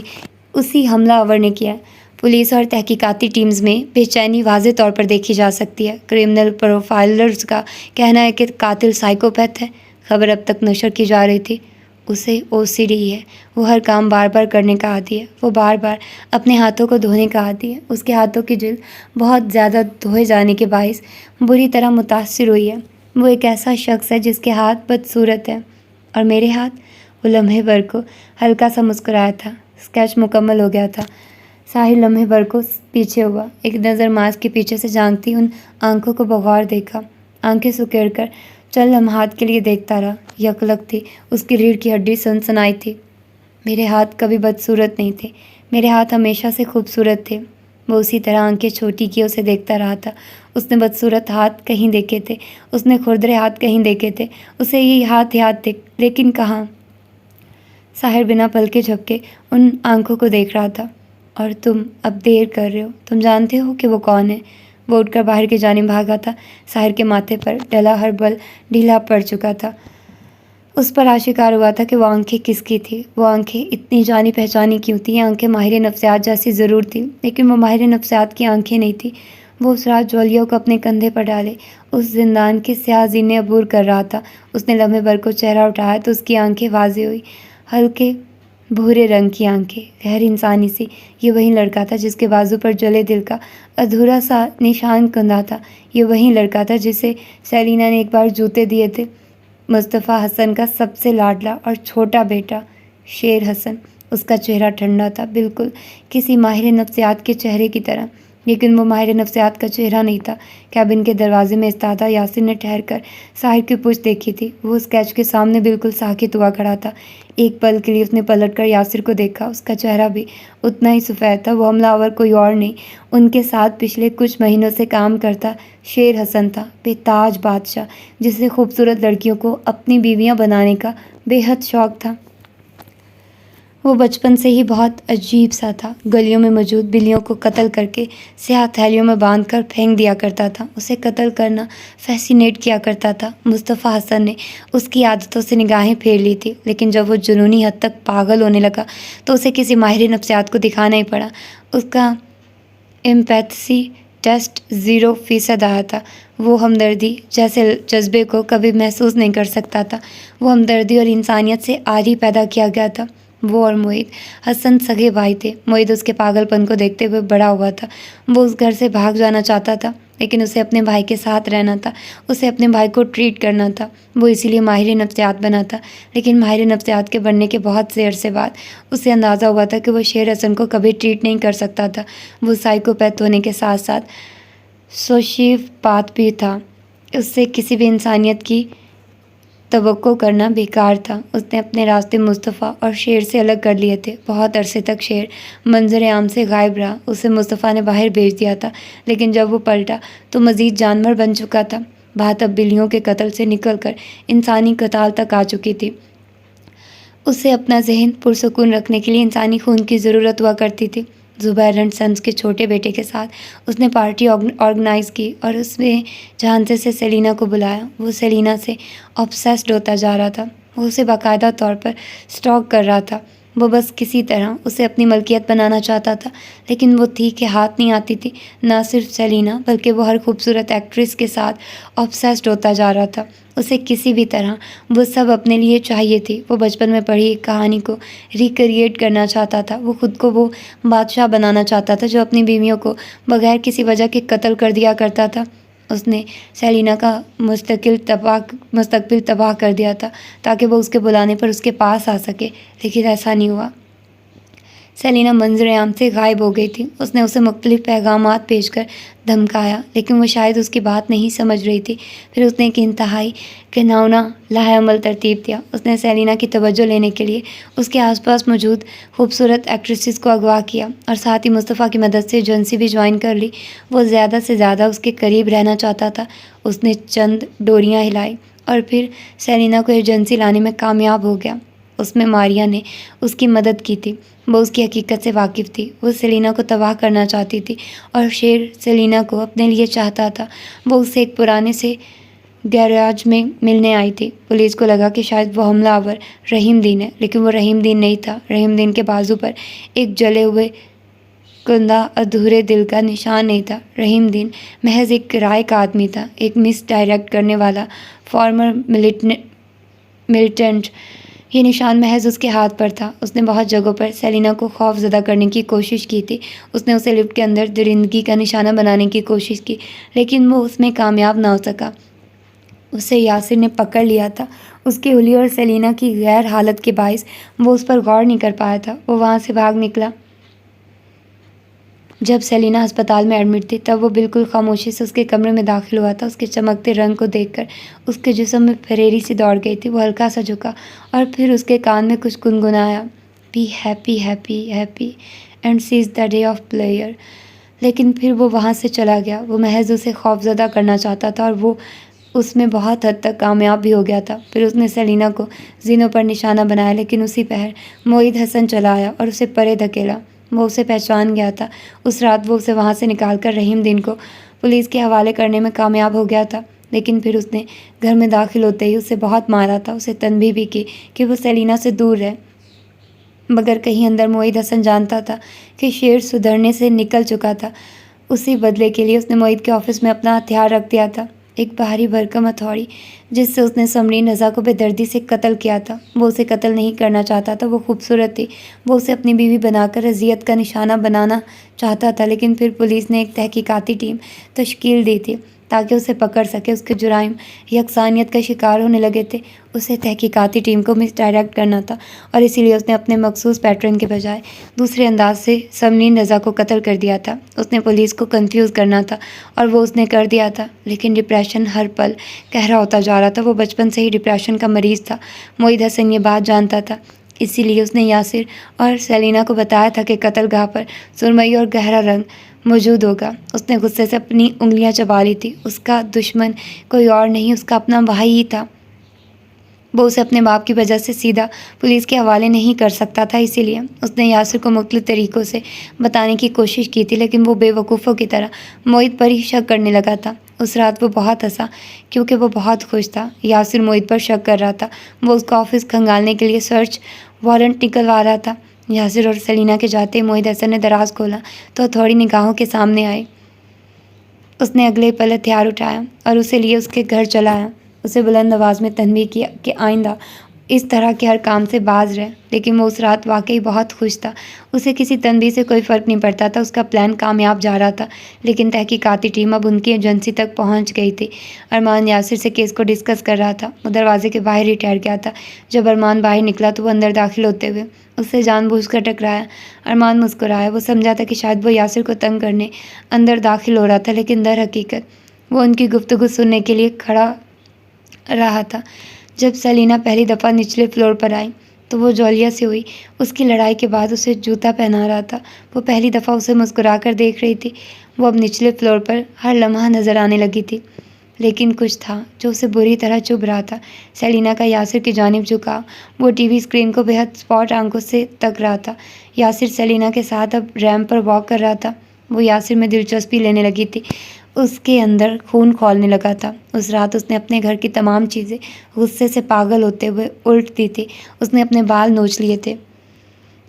اسی حملہ آور نے کیا ہے۔ پولیس اور تحقیقاتی ٹیمز میں بے چینی واضح طور پر دیکھی جا سکتی ہے۔ کرمنل پروفائلرز کا کہنا ہے کہ قاتل سائیکوپیتھ ہے۔ خبر اب تک نشر کی جا رہی تھی۔ اسے OCD ہے، وہ ہر کام بار بار کرنے کا عادی ہے، وہ بار بار اپنے ہاتھوں کو دھونے کا عادی ہے۔ اس کے ہاتھوں کی جلد بہت زیادہ دھوئے جانے کے باعث بری طرح متاثر ہوئی ہے۔ وہ ایک ایسا شخص ہے جس کے ہاتھ بدصورت ہیں، اور میرے ہاتھ؟ وہ لمحے بھر کو ہلکا سا مسکرایا تھا۔ اسکیچ مکمل ہو گیا تھا۔ ساحر لمحے بھر کو پیچھے ہوا، ایک نظر ماسک کے پیچھے سے جھانکتی ان آنکھوں کو بغور دیکھا، آنکھیں سکیڑ کر چند لمحات کے لیے دیکھتا رہا۔ یکلک تھی، اس کی ریڑھ کی ہڈی سنسنائی تھی۔ میرے ہاتھ کبھی بدصورت نہیں تھے، میرے ہاتھ ہمیشہ سے خوبصورت تھے۔ وہ اسی طرح آنکھیں چھوٹی کیے اسے دیکھتا رہا تھا۔ اس نے بدصورت ہاتھ کہیں دیکھے تھے، اس نے کھردرے ہاتھ کہیں دیکھے تھے، اسے یہ ہاتھ یاد تھے، لیکن کہاں؟ ساحر بنا پلکے جھپکے ان آنکھوں کو دیکھ رہا تھا۔ اور تم اب دیر کر رہے ہو، تم جانتے ہو کہ وہ کون ہے؟ وہ اٹھ کر باہر کی جانب بھاگا تھا۔ ساحر کے ماتھے پر ڈلا ہر بل ڈھیلا پڑ چکا تھا۔ اس پر آشکار ہوا تھا کہ وہ آنکھیں کس کی تھی، وہ آنکھیں اتنی جانی پہچانی کیوں تھیں؟ یہ آنکھیں ماہر نفسیات جیسی ضرور تھیں، لیکن وہ ماہر نفسیات کی آنکھیں نہیں تھیں۔ وہ اس رات جولیا کو اپنے کندھے پر ڈالے اس زندان کے سیاہ زینے عبور کر رہا تھا۔ اس نے لمحے بھر کو چہرہ اٹھایا تو اس کی آنکھیں واضح ہوئی، ہلکے بھورے رنگ کی آنکھیں، غیر انسانی سی۔ یہ وہی لڑکا تھا جس کے بازو پر جلے دل کا ادھورا سا نشان کندھا تھا۔ یہ وہی لڑکا تھا جسے سیلینا نے ایک بار جوتے دیے تھے۔ مصطفیٰ حسن کا سب سے لاڈلا اور چھوٹا بیٹا شیر حسن۔ اس کا چہرہ ٹھنڈا تھا، بالکل کسی ماہر نفسیات کے چہرے کی طرح، لیکن وہ ماہر نفسیات کا چہرہ نہیں تھا۔ کیبن کے دروازے میں استادہ یاسر نے ٹھہر کر ساحر کی پشت دیکھی تھی۔ وہ اسکیچ کے سامنے بالکل ساکت ہوا کھڑا تھا۔ ایک پل کے لیے اس نے پلٹ کر یاسر کو دیکھا۔ اس کا چہرہ بھی اتنا ہی سفید تھا۔ وہ حملہ آور کوئی اور نہیں، ان کے ساتھ پچھلے کچھ مہینوں سے کام کرتا شیر حسن تھا، بے تاج بادشاہ جسے خوبصورت لڑکیوں کو اپنی بیویاں بنانے کا بے حد شوق تھا۔ وہ بچپن سے ہی بہت عجیب سا تھا، گلیوں میں موجود بلیوں کو قتل کر کے سیاہ تھیلیوں میں باندھ کر پھینک دیا کرتا تھا۔ اسے قتل کرنا فیسینیٹ کیا کرتا تھا۔ مصطفیٰ حسن نے اس کی عادتوں سے نگاہیں پھیر لی تھی، لیکن جب وہ جنونی حد تک پاگل ہونے لگا تو اسے کسی ماہر نفسیات کو دکھانا ہی پڑا۔ اس کا ایمپیتھی ٹیسٹ 0% آیا تھا۔ وہ ہمدردی جیسے جذبے کو کبھی محسوس نہیں کر سکتا تھا۔ وہ ہمدردی اور انسانیت سے عاری پیدا کیا گیا تھا۔ وہ اور معید حسن سگے بھائی تھے۔ معید اس کے پاگل پن کو دیکھتے ہوئے بڑا ہوا تھا۔ وہ اس گھر سے بھاگ جانا چاہتا تھا، لیکن اسے اپنے بھائی کے ساتھ رہنا تھا، اسے اپنے بھائی کو ٹریٹ کرنا تھا۔ وہ اسی لیے ماہر نفسیات بنا تھا، لیکن ماہر نفسیات کے بننے کے بہت سے عرصے بعد اسے اندازہ ہوا تھا کہ وہ شیر حسن کو کبھی ٹریٹ نہیں کر سکتا تھا۔ وہ سائیکوپیتھ ہونے کے ساتھ ساتھ سوشیوپاتھ بھی تھا۔ اس سے کسی بھی انسانیت کی توقع کرنا بیکار تھا۔ اس نے اپنے راستے مصطفیٰ اور شیر سے الگ کر لیے تھے۔ بہت عرصے تک شیر منظر عام سے غائب رہا۔ اسے مصطفیٰ نے باہر بھیج دیا تھا، لیکن جب وہ پلٹا تو مزید جانور بن چکا تھا۔ بات اب بلیوں کے قتل سے نکل کر انسانی قتال تک آ چکی تھی۔ اسے اپنا ذہن پرسکون رکھنے کے لیے انسانی خون کی ضرورت ہوا کرتی تھی۔ زبیر اینڈ سنس کے چھوٹے بیٹے کے ساتھ اس نے پارٹی آرگنائز کی اور اس میں جھانسے سے سیلینا کو بلایا۔ وہ سیلینا سے آبسیسڈ ہوتا جا رہا تھا۔ وہ اسے باقاعدہ طور پر سٹاک کر رہا تھا۔ وہ بس کسی طرح اسے اپنی ملکیت بنانا چاہتا تھا، لیکن وہ تھی کہ ہاتھ نہیں آتی تھی۔ نہ صرف سیلینا بلکہ وہ ہر خوبصورت ایکٹریس کے ساتھ آبسیسڈ ہوتا جا رہا تھا۔ اسے کسی بھی طرح وہ سب اپنے لیے چاہیے تھی۔ وہ بچپن میں پڑھی ایک کہانی کو ریکریٹ کرنا چاہتا تھا۔ وہ خود کو وہ بادشاہ بنانا چاہتا تھا جو اپنی بیویوں کو بغیر کسی وجہ کے قتل کر دیا کرتا تھا۔ اس نے سیلینا کا مستقبل تباہ کر دیا تھا تاکہ وہ اس کے بلانے پر اس کے پاس آ سکے، لیکن ایسا نہیں ہوا۔ سیلینا منظر عام سے غائب ہو گئی تھی۔ اس نے اسے مختلف پیغامات بھیج کر دھمکایا، لیکن وہ شاید اس کی بات نہیں سمجھ رہی تھی۔ پھر اس نے ایک انتہائی گھناؤنا لائحہ عمل ترتیب دیا۔ اس نے سیلینا کی توجہ لینے کے لیے اس کے آس پاس موجود خوبصورت ایکٹریسز کو اغوا کیا اور ساتھ ہی مصطفیٰ کی مدد سے ایجنسی بھی جوائن کر لی۔ وہ زیادہ سے زیادہ اس کے قریب رہنا چاہتا تھا۔ اس نے چند ڈوریاں ہلائی اور پھر سیلینا کو ایجنسی لانے میں کامیاب ہو گیا۔ اس میں ماریا نے اس کی مدد کی تھی۔ وہ اس کی حقیقت سے واقف تھی۔ وہ سیلینا کو تباہ کرنا چاہتی تھی اور شیر سیلینا کو اپنے لیے چاہتا تھا۔ وہ اسے ایک پرانے سے گیراج میں ملنے آئی تھی۔ پولیس کو لگا کہ شاید وہ حملہ آور رحیم دین ہے، لیکن وہ رحیم دین نہیں تھا۔ رحیم دین کے بازو پر ایک جلے ہوئے کندہ ادھورے دل کا نشان نہیں تھا۔ رحیم دین محض ایک کرائے کا آدمی تھا، ایک مس ڈائریکٹ کرنے والا فارمر ملیٹنٹ۔ یہ نشان محض اس کے ہاتھ پر تھا۔ اس نے بہت جگہوں پر سیلینا کو خوف زدہ کرنے کی کوشش کی تھی۔ اس نے اسے لفٹ کے اندر درندگی کا نشانہ بنانے کی کوشش کی، لیکن وہ اس میں کامیاب نہ ہو سکا۔ اسے یاسر نے پکڑ لیا تھا۔ اس کی حلیے اور سیلینا کی غیر حالت کے باعث وہ اس پر غور نہیں کر پایا تھا۔ وہ وہاں سے بھاگ نکلا۔ جب سیلینا ہسپتال میں ایڈمٹ تھی تب وہ بالکل خاموشی سے اس کے کمرے میں داخل ہوا تھا۔ اس کے چمکتے رنگ کو دیکھ کر اس کے جسم میں پھریری سی دوڑ گئی تھی۔ وہ ہلکا سا جھکا اور پھر اس کے کان میں کچھ گنگنایا، be happy happy happy and Cs the day of player. لیکن پھر وہ وہاں سے چلا گیا۔ وہ محض اسے خوفزدہ کرنا چاہتا تھا اور وہ اس میں بہت حد تک کامیاب بھی ہو گیا تھا۔ پھر اس نے سیلینا کو زینوں پر نشانہ بنایا، لیکن اسی پہر معید حسن چلا آیا اور اسے پرے دھکیلا۔ وہ اسے پہچان گیا تھا۔ اس رات وہ اسے وہاں سے نکال کر رحیم دین کو پولیس کے حوالے کرنے میں کامیاب ہو گیا تھا، لیکن پھر اس نے گھر میں داخل ہوتے ہی اسے بہت مارا تھا۔ اسے تنبیہ بھی کی کہ وہ سیلینا سے دور رہے، مگر کہیں اندر معید حسن جانتا تھا کہ شیر سدھرنے سے نکل چکا تھا۔ اسی بدلے کے لیے اس نے معید کے آفس میں اپنا ہتھیار رکھ دیا تھا، ایک بھاری بھرکم ہتھوڑی جس سے اس نے سمرین رضا کو بے دردی سے قتل کیا تھا۔ وہ اسے قتل نہیں کرنا چاہتا تھا، وہ خوبصورت تھی۔ وہ اسے اپنی بیوی بنا کر اذیت کا نشانہ بنانا چاہتا تھا، لیکن پھر پولیس نے ایک تحقیقاتی ٹیم تشکیل دی تھی تاکہ اسے پکڑ سکے۔ اس کے جرائم یکسانیت کا شکار ہونے لگے تھے۔ اسے تحقیقاتی ٹیم کو مس ڈائریکٹ کرنا تھا اور اسی لیے اس نے اپنے مخصوص پیٹرن کے بجائے دوسرے انداز سے سمرین رضا کو قتل کر دیا تھا۔ اس نے پولیس کو کنفیوز کرنا تھا اور وہ اس نے کر دیا تھا، لیکن ڈپریشن ہر پل گہرا ہوتا جا رہا تھا۔ وہ بچپن سے ہی ڈپریشن کا مریض تھا۔ معید حسن یہ بات جانتا تھا، اسی لیے اس نے یاسر اور سیلینا کو بتایا تھا کہ قتل گاہ پر سرمئی اور گہرا رنگ موجود ہوگا۔ اس نے غصے سے اپنی انگلیاں چبا لی تھی۔ اس کا دشمن کوئی اور نہیں، اس کا اپنا بھائی ہی تھا۔ وہ اسے اپنے باپ کی وجہ سے سیدھا پولیس کے حوالے نہیں کر سکتا تھا، اسی لیے اس نے یاسر کو مختلف طریقوں سے بتانے کی کوشش کی تھی، لیکن وہ بے وقوفوں کی طرح معید پر ہی شک کرنے لگا تھا۔ اس رات وہ بہت ہنسا کیونکہ وہ بہت خوش تھا۔ یاسر معید پر شک کر رہا تھا۔ وہ اس کا آفس کھنگالنے کے لیے سرچ وارنٹ نکلوا رہا تھا۔ یاسر اور سیلینا کے جاتے معید حسن نے دراز کھولا تو تھوڑی نگاہوں کے سامنے آئی۔ اس نے اگلے پل ہتھیار اٹھایا اور اسے لیے اس کے گھر چلا آیا۔ اسے بلند آواز میں تنبیہ کیا کہ آئندہ اس طرح کے ہر کام سے باز رہے، لیکن وہ اس رات واقعی بہت خوش تھا۔ اسے کسی تنبیہ سے کوئی فرق نہیں پڑتا تھا۔ اس کا پلان کامیاب جا رہا تھا، لیکن تحقیقاتی ٹیم اب ان کی ایجنسی تک پہنچ گئی تھی۔ ارمان یاسر سے کیس کو ڈسکس کر رہا تھا۔ وہ دروازے کے باہر ہی ٹھہر گیا تھا۔ جب ارمان باہر نکلا تو وہ اندر داخل ہوتے ہوئے اس سے جان بوجھ کر ٹکرایا۔ ارمان مسکرایا۔ وہ سمجھا تھا کہ شاید وہ یاسر کو تنگ کرنے اندر داخل ہو رہا تھا، لیکن در حقیقت وہ ان کی گفتگو سننے کے لیے کھڑا رہا تھا۔ جب سیلینا پہلی دفعہ نچلے فلور پر آئی تو وہ جولیا سے ہوئی۔ اس کی لڑائی کے بعد اسے جوتا پہنا رہا تھا۔ وہ پہلی دفعہ اسے مسکرا کر دیکھ رہی تھی۔ وہ اب نچلے فلور پر ہر لمحہ نظر آنے لگی تھی۔ لیکن کچھ تھا جو اسے بری طرح چبھ رہا تھا۔ سیلینا کا یاسر کی جانب جھکاؤ، وہ ٹی وی اسکرین کو بے حد اسپاٹ آنکھوں سے تک رہا تھا۔ یاسر سیلینا کے ساتھ اب ریمپ پر واک کر رہا تھا۔ وہ یاسر میں دلچسپی لینے لگی تھی، اس کے اندر خون کھولنے لگا تھا۔ اس رات اس نے اپنے گھر کی تمام چیزیں غصے سے پاگل ہوتے ہوئے الٹ دی تھی۔ اس نے اپنے بال نوچ لیے تھے۔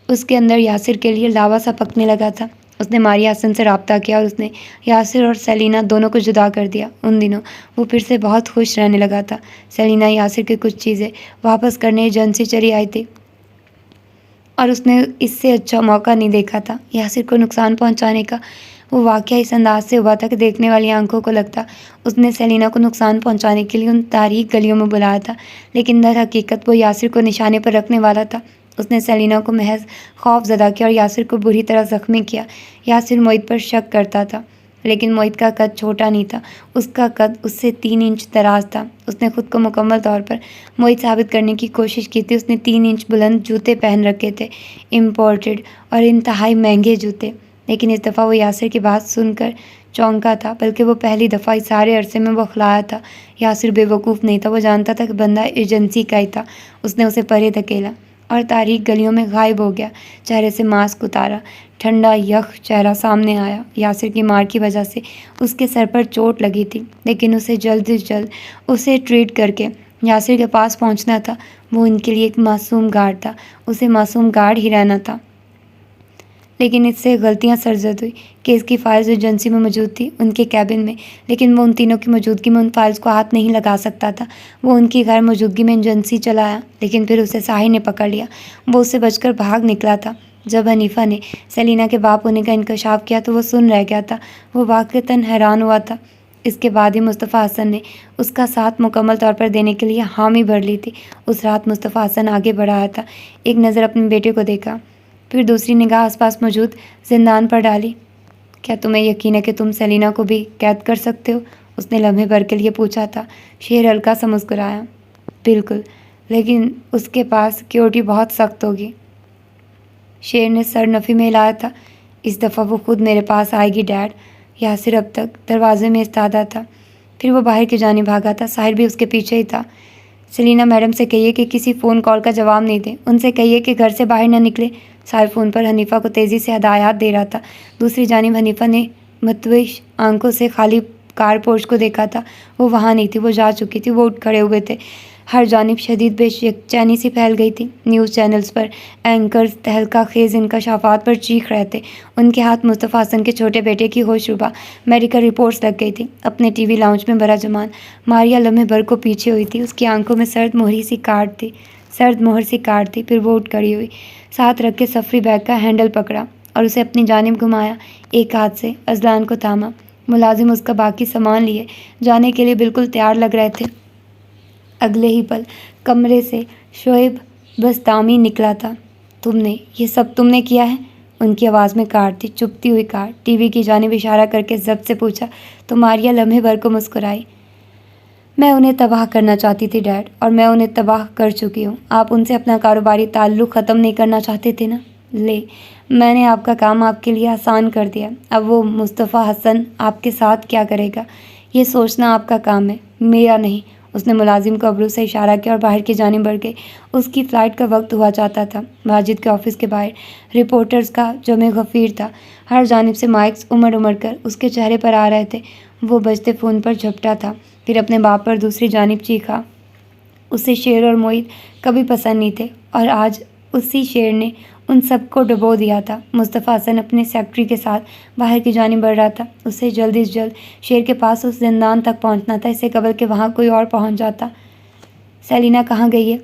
اس کے اندر یاسر کے لیے لاوا سا پکنے لگا تھا۔ اس نے ماریا حسن سے رابطہ کیا اور اس نے یاسر اور سیلینا دونوں کو جدا کر دیا۔ ان دنوں وہ پھر سے بہت خوش رہنے لگا تھا۔ سیلینا یاسر کی کچھ چیزیں واپس کرنے ایجنسی چلی آئی تھی اور اس نے اس سے اچھا موقع نہیں دیکھا تھا یاسر کو نقصان پہنچانے کا۔ وہ واقعہ اس انداز سے ہوا تھا کہ دیکھنے والی آنکھوں کو لگتا اس نے سیلینا کو نقصان پہنچانے کے لیے ان تاریک گلیوں میں بلایا تھا، لیکن در حقیقت وہ یاسر کو نشانے پر رکھنے والا تھا۔ اس نے سیلینا کو محض خوف زدہ کیا اور یاسر کو بری طرح زخمی کیا۔ یاسر معید پر شک کرتا تھا، لیکن معید کا قد چھوٹا نہیں تھا، اس کا قد اس سے 3 انچ دراز تھا۔ اس نے خود کو مکمل طور پر معید ثابت کرنے کی کوشش کی تھی۔ اس نے 3 انچ بلند جوتے پہن رکھے تھے، امپورٹڈ اور انتہائی مہنگے جوتے، لیکن اس دفعہ وہ یاسر کی بات سن کر چونکا تھا، بلکہ وہ پہلی دفعہ اس سارے عرصے میں بوکھلایا تھا۔ یاسر بے وقوف نہیں تھا، وہ جانتا تھا کہ بندہ ایجنسی کا ہی تھا۔ اس نے اسے پرے دھکیلا اور تاریک گلیوں میں غائب ہو گیا۔ چہرے سے ماسک اتارا، ٹھنڈا یخ چہرہ سامنے آیا۔ یاسر کی مار کی وجہ سے اس کے سر پر چوٹ لگی تھی، لیکن اسے جلد از جلد اسے ٹریٹ کر کے یاسر کے پاس پہنچنا تھا۔ وہ ان کے لیے ایک معصوم گارڈ تھا، اسے معصوم گارڈ ہی رہنا تھا۔ لیکن اس سے غلطیاں سرزد ہوئی کہ اس کی فائلز ایجنسی میں موجود تھی، ان کے کیبن میں، لیکن وہ ان تینوں کی موجودگی میں ان فائلز کو ہاتھ نہیں لگا سکتا تھا۔ وہ ان کی غیر موجودگی میں ایجنسی چلایا، لیکن پھر اسے ساحر نے پکڑ لیا۔ وہ اس سے بچ کر بھاگ نکلا تھا۔ جب حنیفہ نے سیلینا کے باپ ہونے کا انکشاف کیا تو وہ سن رہ گیا تھا۔ وہ واقعتاً حیران ہوا تھا۔ اس کے بعد ہی مصطفیٰ حسن نے اس کا ساتھ مکمل طور پر دینے کے لیے حامی بھر لی تھی۔ اس رات مصطفیٰ حسن آگے بڑھا تھا، ایک نظر اپنے بیٹے کو دیکھا، پھر دوسری نگاہ آس پاس موجود زندان پر ڈالی۔ کیا تمہیں یقین ہے کہ تم سیلینا کو بھی قید کر سکتے ہو؟ اس نے لمحے بھر کے لیے پوچھا تھا۔ شیر ہلکا سا مسکرایا۔ بالکل، لیکن اس کے پاس سیکیورٹی بہت سخت ہوگی۔ شیر نے سر نفی میں ہلایا تھا۔ اس دفعہ وہ خود میرے پاس آئے گی ڈیڈ۔ یاسر اب تک دروازے میں استادہ تھا، پھر وہ باہر کی جانب بھاگا تھا۔ ساحر بھی اس کے پیچھے ہی تھا۔ سیلینا میڈم سے کہیے کہ کسی فون کال کا جواب نہیں دیں، ان سے کہیے کہ گھر سے باہر نہ نکلے۔ ساحر فون پر حنیفہ کو تیزی سے ہدایات دے رہا تھا۔ دوسری جانب حنیفہ نے متوش آنکھوں سے خالی کار پورچ کو دیکھا تھا۔ وہ وہاں نہیں تھی، وہ جا چکی تھی۔ وہ اٹھ کھڑے ہوئے تھے۔ ہر جانب شدید بے چینی سی پھیل گئی تھی۔ نیوز چینلز پر اینکرز تہلکہ خیز انکشافات پر چیخ رہے تھے۔ ان کے ہاتھ مصطفیٰ حسن کے چھوٹے بیٹے کی ہوش ربا میڈیکل رپورٹس لگ گئی تھی۔ اپنے ٹی وی لاؤنج میں برا جمان ماریا لمحے بھر کو پیچھے ہوئی تھی۔ اس کی آنکھوں میں سرد مہر سی کاٹ تھی۔ پھر وہ اٹھ کھڑی ہوئی، ساتھ رکھ کے سفری بیگ کا ہینڈل پکڑا اور اسے اپنی جانب گھمایا۔ ایک ہاتھ سے اذلان کو تھاما۔ ملازم اس کا باقی سامان لیے جانے کے لیے بالکل تیار لگ رہے تھے۔ اگلے ہی پل کمرے سے شعیب بسطامی نکلا تھا۔ یہ سب تم نے کیا ہے؟ ان کی آواز میں کاٹ تھی، چپتی ہوئی کاٹ۔ ٹی وی کی جانب اشارہ کر کے ضبط سے پوچھا تو ماریا لمحے بھر کو مسکرائی۔ میں انہیں تباہ کرنا چاہتی تھی ڈیڈ، اور میں انہیں تباہ کر چکی ہوں۔ آپ ان سے اپنا کاروباری تعلق ختم نہیں کرنا چاہتے تھے نا؟ میں نے آپ کا کام آپ کے لیے آسان کر دیا۔ اب وہ مصطفیٰ حسن آپ کے ساتھ کیا کرے گا، یہ سوچنا آپ کا کام ہے، میرا نہیں۔ اس نے ملازم کو ابرو سے اشارہ کیا اور باہر کی جانب بڑھ گئی۔ اس کی فلائٹ کا وقت ہوا چاہتا تھا۔ ماجد کے آفس کے باہر رپورٹرز کا جمع غفیر تھا۔ ہر جانب سے مائکس امڑ کر اس کے چہرے پر آ رہے تھے۔ وہ بجتے فون پر جھپٹا تھا، پھر اپنے باپ پر دوسری جانب چیخا۔ اسے شیر اور معید کبھی پسند نہیں تھے، اور آج اسی شیر نے ان سب کو ڈبو دیا تھا۔ مصطفیٰ حسن اپنے سیکرٹری کے ساتھ باہر کی جانب بڑھ رہا تھا۔ اسے جلد از جلد شیر کے پاس اس زندان تک پہنچنا تھا، اس سے قبل کہ وہاں کوئی اور پہنچ جاتا۔ سیلینا کہاں گئی ہے؟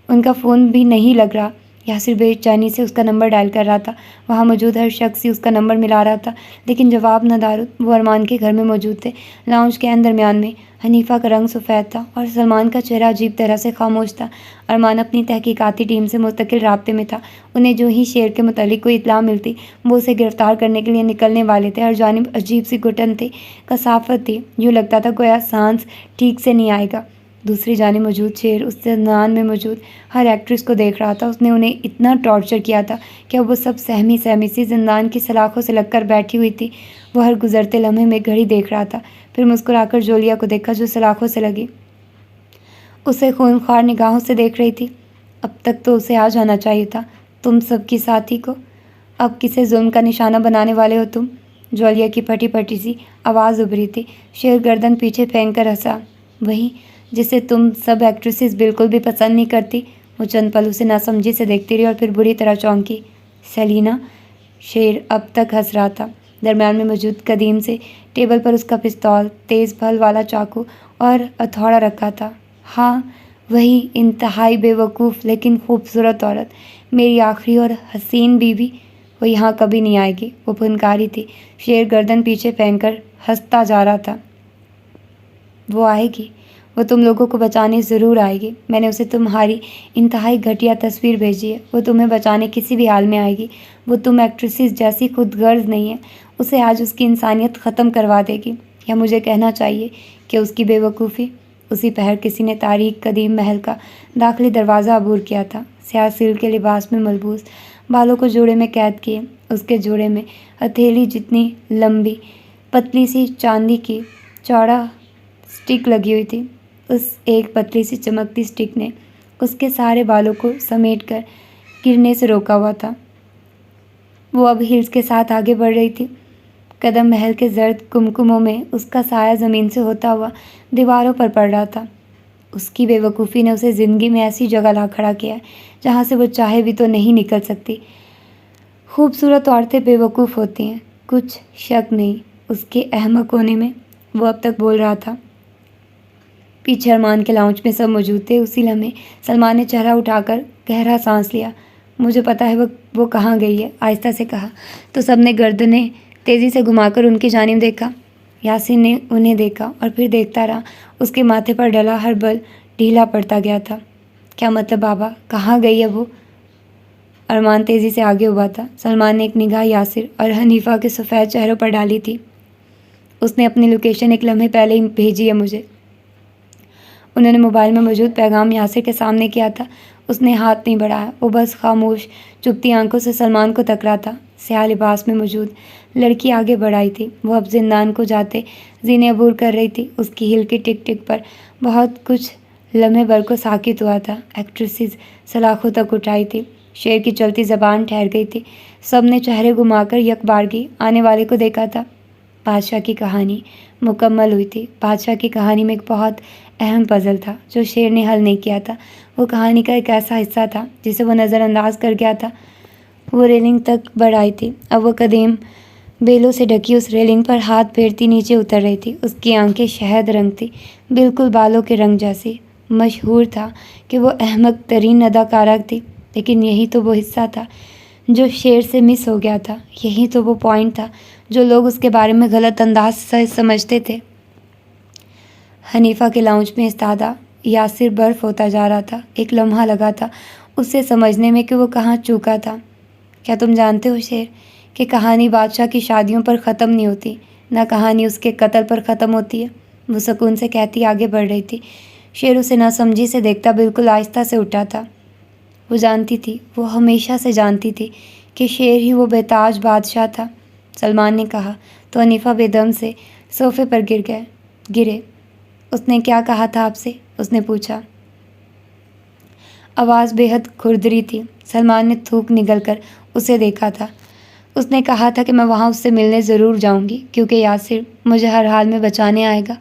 ان کا فون بھی نہیں لگ رہا۔ یاسر بے چینی سے اس کا نمبر ڈائل کر رہا تھا۔ وہاں موجود ہر شخص ہی اس کا نمبر ملا رہا تھا، لیکن جواب نہ دارد۔ وہ ارمان کے گھر میں موجود تھے۔ لاؤنج کے درمیان میں حنیفہ کا رنگ سفید تھا اور سلمان کا چہرہ عجیب طرح سے خاموش تھا۔ ارمان اپنی تحقیقاتی ٹیم سے مستقل رابطے میں تھا۔ انہیں جو ہی شیر کے متعلق کوئی اطلاع ملتی، وہ اسے گرفتار کرنے کے لیے نکلنے والے تھے۔ ہر جانب عجیب سی گھٹن تھی، کثافت تھی، یوں لگتا تھا گویا سانس ٹھیک سے نہیں آئے گا۔ دوسری جانب موجود شیر اس زندان میں موجود ہر ایکٹریس کو دیکھ رہا تھا۔ اس نے انہیں اتنا ٹارچر کیا تھا کہ وہ سب سہمی سی زندان کی سلاخوں سے لگ کر بیٹھی ہوئی تھی۔ وہ ہر گزرتے لمحے میں گھڑی دیکھ رہا تھا، پھر مسکرا کر جولیا کو دیکھا جو سلاخوں سے لگی اسے خونخوار نگاہوں سے دیکھ رہی تھی۔ اب تک تو اسے آ جانا چاہیے تھا تم سب کی ساتھی کو، اب کسے ظلم کا نشانہ بنانے والے ہو تم؟ جولیا کی پھٹی پھٹی سی آواز ابھری تھی۔ شیر گردن پیچھے پھینک کر ہنسا۔ وہی جسے تم سب ایکٹریسز بالکل بھی پسند نہیں کرتی۔ وہ چند پل اسے ناسمجھی سے دیکھتی رہی اور پھر بری طرح چونکی۔ سیلینا؟ شیر اب تک ہنس رہا تھا۔ درمیان میں موجود قدیم سے ٹیبل پر اس کا پستول، تیز پھل والا چاقو اور ہتھوڑا رکھا تھا۔ ہاں وہی انتہائی بے وقوف لیکن خوبصورت عورت، میری آخری اور حسین بیوی۔ وہ یہاں کبھی نہیں آئے گی، وہ پھنکاری تھی۔ شیر گردن پیچھے پھینک کر ہنستا جا رہا تھا۔ وہ آئے گی، وہ تم لوگوں کو بچانے ضرور آئے گی۔ میں نے اسے تمہاری انتہائی گھٹیا تصویر بھیجی ہے، وہ تمہیں بچانے کسی بھی حال میں آئے گی۔ وہ تم ایکٹریسز جیسی خود غرض نہیں ہے، اسے آج اس کی انسانیت ختم کروا دے گی۔ یا مجھے کہنا چاہیے کہ اس کی بے وقوفی۔ اسی پہر کسی نے تاریک قدیم محل کا داخلی دروازہ عبور کیا تھا۔ سیاہ سلک کے لباس میں ملبوس، بالوں کو جوڑے میں قید کیے، اس کے جوڑے میں ہتھیلی جتنی لمبی پتلی سی چاندی کی چوڑا سٹک لگی ہوئی تھی۔ اس ایک پتلی سی چمکتی سٹک نے اس کے سارے بالوں کو سمیٹ کر گرنے سے روکا ہوا تھا۔ وہ اب ہیلز کے ساتھ آگے بڑھ رہی تھی۔ قدم محل کے زرد کمکموں میں اس کا سایہ زمین سے ہوتا ہوا دیواروں پر پڑ رہا تھا۔ اس کی بے وقوفی نے اسے زندگی میں ایسی جگہ لا کھڑا کیا ہے جہاں سے وہ چاہے بھی تو نہیں نکل سکتی۔ خوبصورت عورتیں بے وقوف ہوتی ہیں، کچھ شک نہیں اس کے احمق ہونے میں۔ وہ اب تک بول رہا تھا۔ پیچھے ارمان کے لاؤنج میں سب موجود تھے۔ اسی لمحے سلمان نے چہرہ اٹھا کر گہرا سانس لیا۔ مجھے پتہ ہے وہ کہاں گئی ہے، آہستہ سے کہا تو سب نے گردنیں تیزی سے گھما کر ان کی جانب دیکھا۔ یاسر نے انہیں دیکھا اور پھر دیکھتا رہا۔ اس کے ماتھے پر ڈلا ہر بل ڈھیلا پڑتا گیا تھا۔ کیا مطلب بابا، کہاں گئی ہے وہ؟ ارمان تیزی سے آگے ابھا تھا۔ سلمان نے ایک نگاہ یاسر اور حنیفہ کے سفید چہروں پر ڈالی تھی۔ اس نے اپنی لوکیشن ایک لمحے پہلے ہی بھیجی ہے مجھے۔ انہوں نے موبائل میں موجود پیغام یاسر کے سامنے کیا تھا۔ اس نے ہاتھ نہیں بڑھایا، وہ بس خاموش چپتی آنکھوں سے سلمان کو تک رہا تھا۔ سیاہ لباس میں موجود لڑکی آگے بڑھائی تھی۔ وہ اب زندان کو جاتے زینے عبور کر رہی تھی۔ اس کی ہل کی ٹک ٹک پر بہت کچھ لمحے بھر کو ساکت ہوا تھا۔ ایکٹریسز سلاخوں تک اٹھائی تھی۔ شیر کی چلتی زبان ٹھہر گئی تھی۔ سب نے چہرے گھما کر یک بارگی آنے والے کو دیکھا تھا۔ بادشاہ کی کہانی مکمل ہوئی تھی۔ بادشاہ کی کہانی میں ایک بہت اہم پزل تھا جو شیر نے حل نہیں کیا تھا۔ وہ کہانی کا ایک ایسا حصہ تھا جسے وہ نظر انداز کر گیا تھا۔ وہ ریلنگ تک بڑھ آئی تھی۔ اب وہ قدیم بیلوں سے ڈھکی اس ریلنگ پر ہاتھ پھیرتی نیچے اتر رہی تھی۔ اس کی آنکھیں شہد رنگ تھی، بالکل بالوں کے رنگ جیسی۔ مشہور تھا کہ وہ احمق ترین اداکارہ تھی، لیکن یہی تو وہ حصہ تھا جو شیر سے مس ہو گیا تھا۔ یہی تو وہ پوائنٹ تھا جو لوگ اس کے بارے میں غلط انداز سے سمجھتے تھے۔ حنیفہ کے لاؤنج میں ایستادہ یاسر برف ہوتا جا رہا تھا۔ ایک لمحہ لگا تھا اسے سمجھنے میں کہ وہ کہاں چوکا تھا۔ کیا تم جانتے ہو شیر کہ کہانی بادشاہ کی شادیوں پر ختم نہیں ہوتی، نہ کہانی اس کے قتل پر ختم ہوتی ہے؟ وہ سکون سے کہتی آگے بڑھ رہی تھی۔ شیر اسے ناسمجھی سے دیکھتا بالکل آہستہ سے اٹھا تھا۔ وہ جانتی تھی، وہ ہمیشہ سے جانتی تھی کہ شیر ہی وہ بے تاج بادشاہ تھا۔ سلمان نے کہا تو حنیفہ بے دم سے صوفے پر گرے۔ اس نے کیا کہا تھا آپ سے؟ اس نے پوچھا۔ آواز بے حد کھردری تھی۔ سلمان نے تھوک نگل کر اسے دیکھا تھا۔ اس نے کہا تھا کہ میں وہاں اس سے ملنے ضرور جاؤں گی کیونکہ یاسر مجھے ہر حال میں بچانے آئے گا۔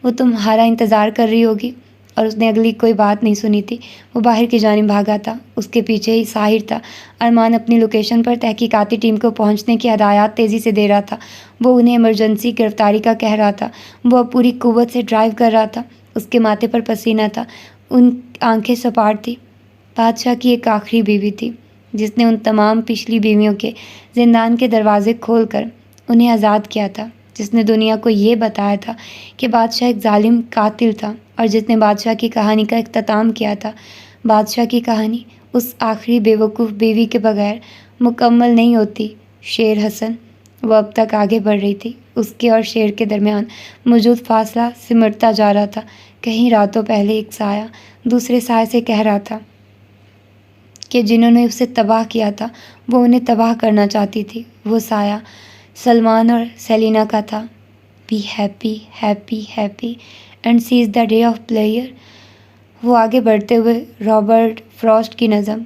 وہ تمہارا انتظار کر رہی ہوگی۔ اور اس نے اگلی کوئی بات نہیں سنی تھی۔ وہ باہر کی جانب بھاگا تھا۔ اس کے پیچھے ہی ساحر تھا۔ ارمان اپنی لوکیشن پر تحقیقاتی ٹیم کو پہنچنے کی ہدایات تیزی سے دے رہا تھا۔ وہ انہیں ایمرجنسی گرفتاری کا کہہ رہا تھا۔ وہ اب پوری قوت سے ڈرائیو کر رہا تھا۔ اس کے ماتھے پر پسینہ تھا، ان آنکھیں سپاٹ تھیں۔ بادشاہ کی ایک آخری بیوی تھی جس نے ان تمام پچھلی بیویوں کے زندان کے دروازے کھول کر انہیں آزاد کیا تھا، جس نے دنیا کو یہ بتایا تھا کہ بادشاہ ایک ظالم قاتل تھا اور جس نے بادشاہ کی کہانی کا اختتام کیا تھا۔ بادشاہ کی کہانی اس آخری بے وقوف بیوی کے بغیر مکمل نہیں ہوتی شیر حسن۔ وہ اب تک آگے بڑھ رہی تھی۔ اس کے اور شیر کے درمیان موجود فاصلہ سمٹتا جا رہا تھا۔ کہیں راتوں پہلے ایک سایہ دوسرے سائے سے کہہ رہا تھا کہ جنہوں نے اسے تباہ کیا تھا وہ انہیں تباہ کرنا چاہتی تھی۔ وہ سایہ سلمان اور سیلینا کا تھا۔ Be happy happy happy and Cs the day of player. وہ آگے بڑھتے ہوئے رابرٹ فراسٹ کی نظم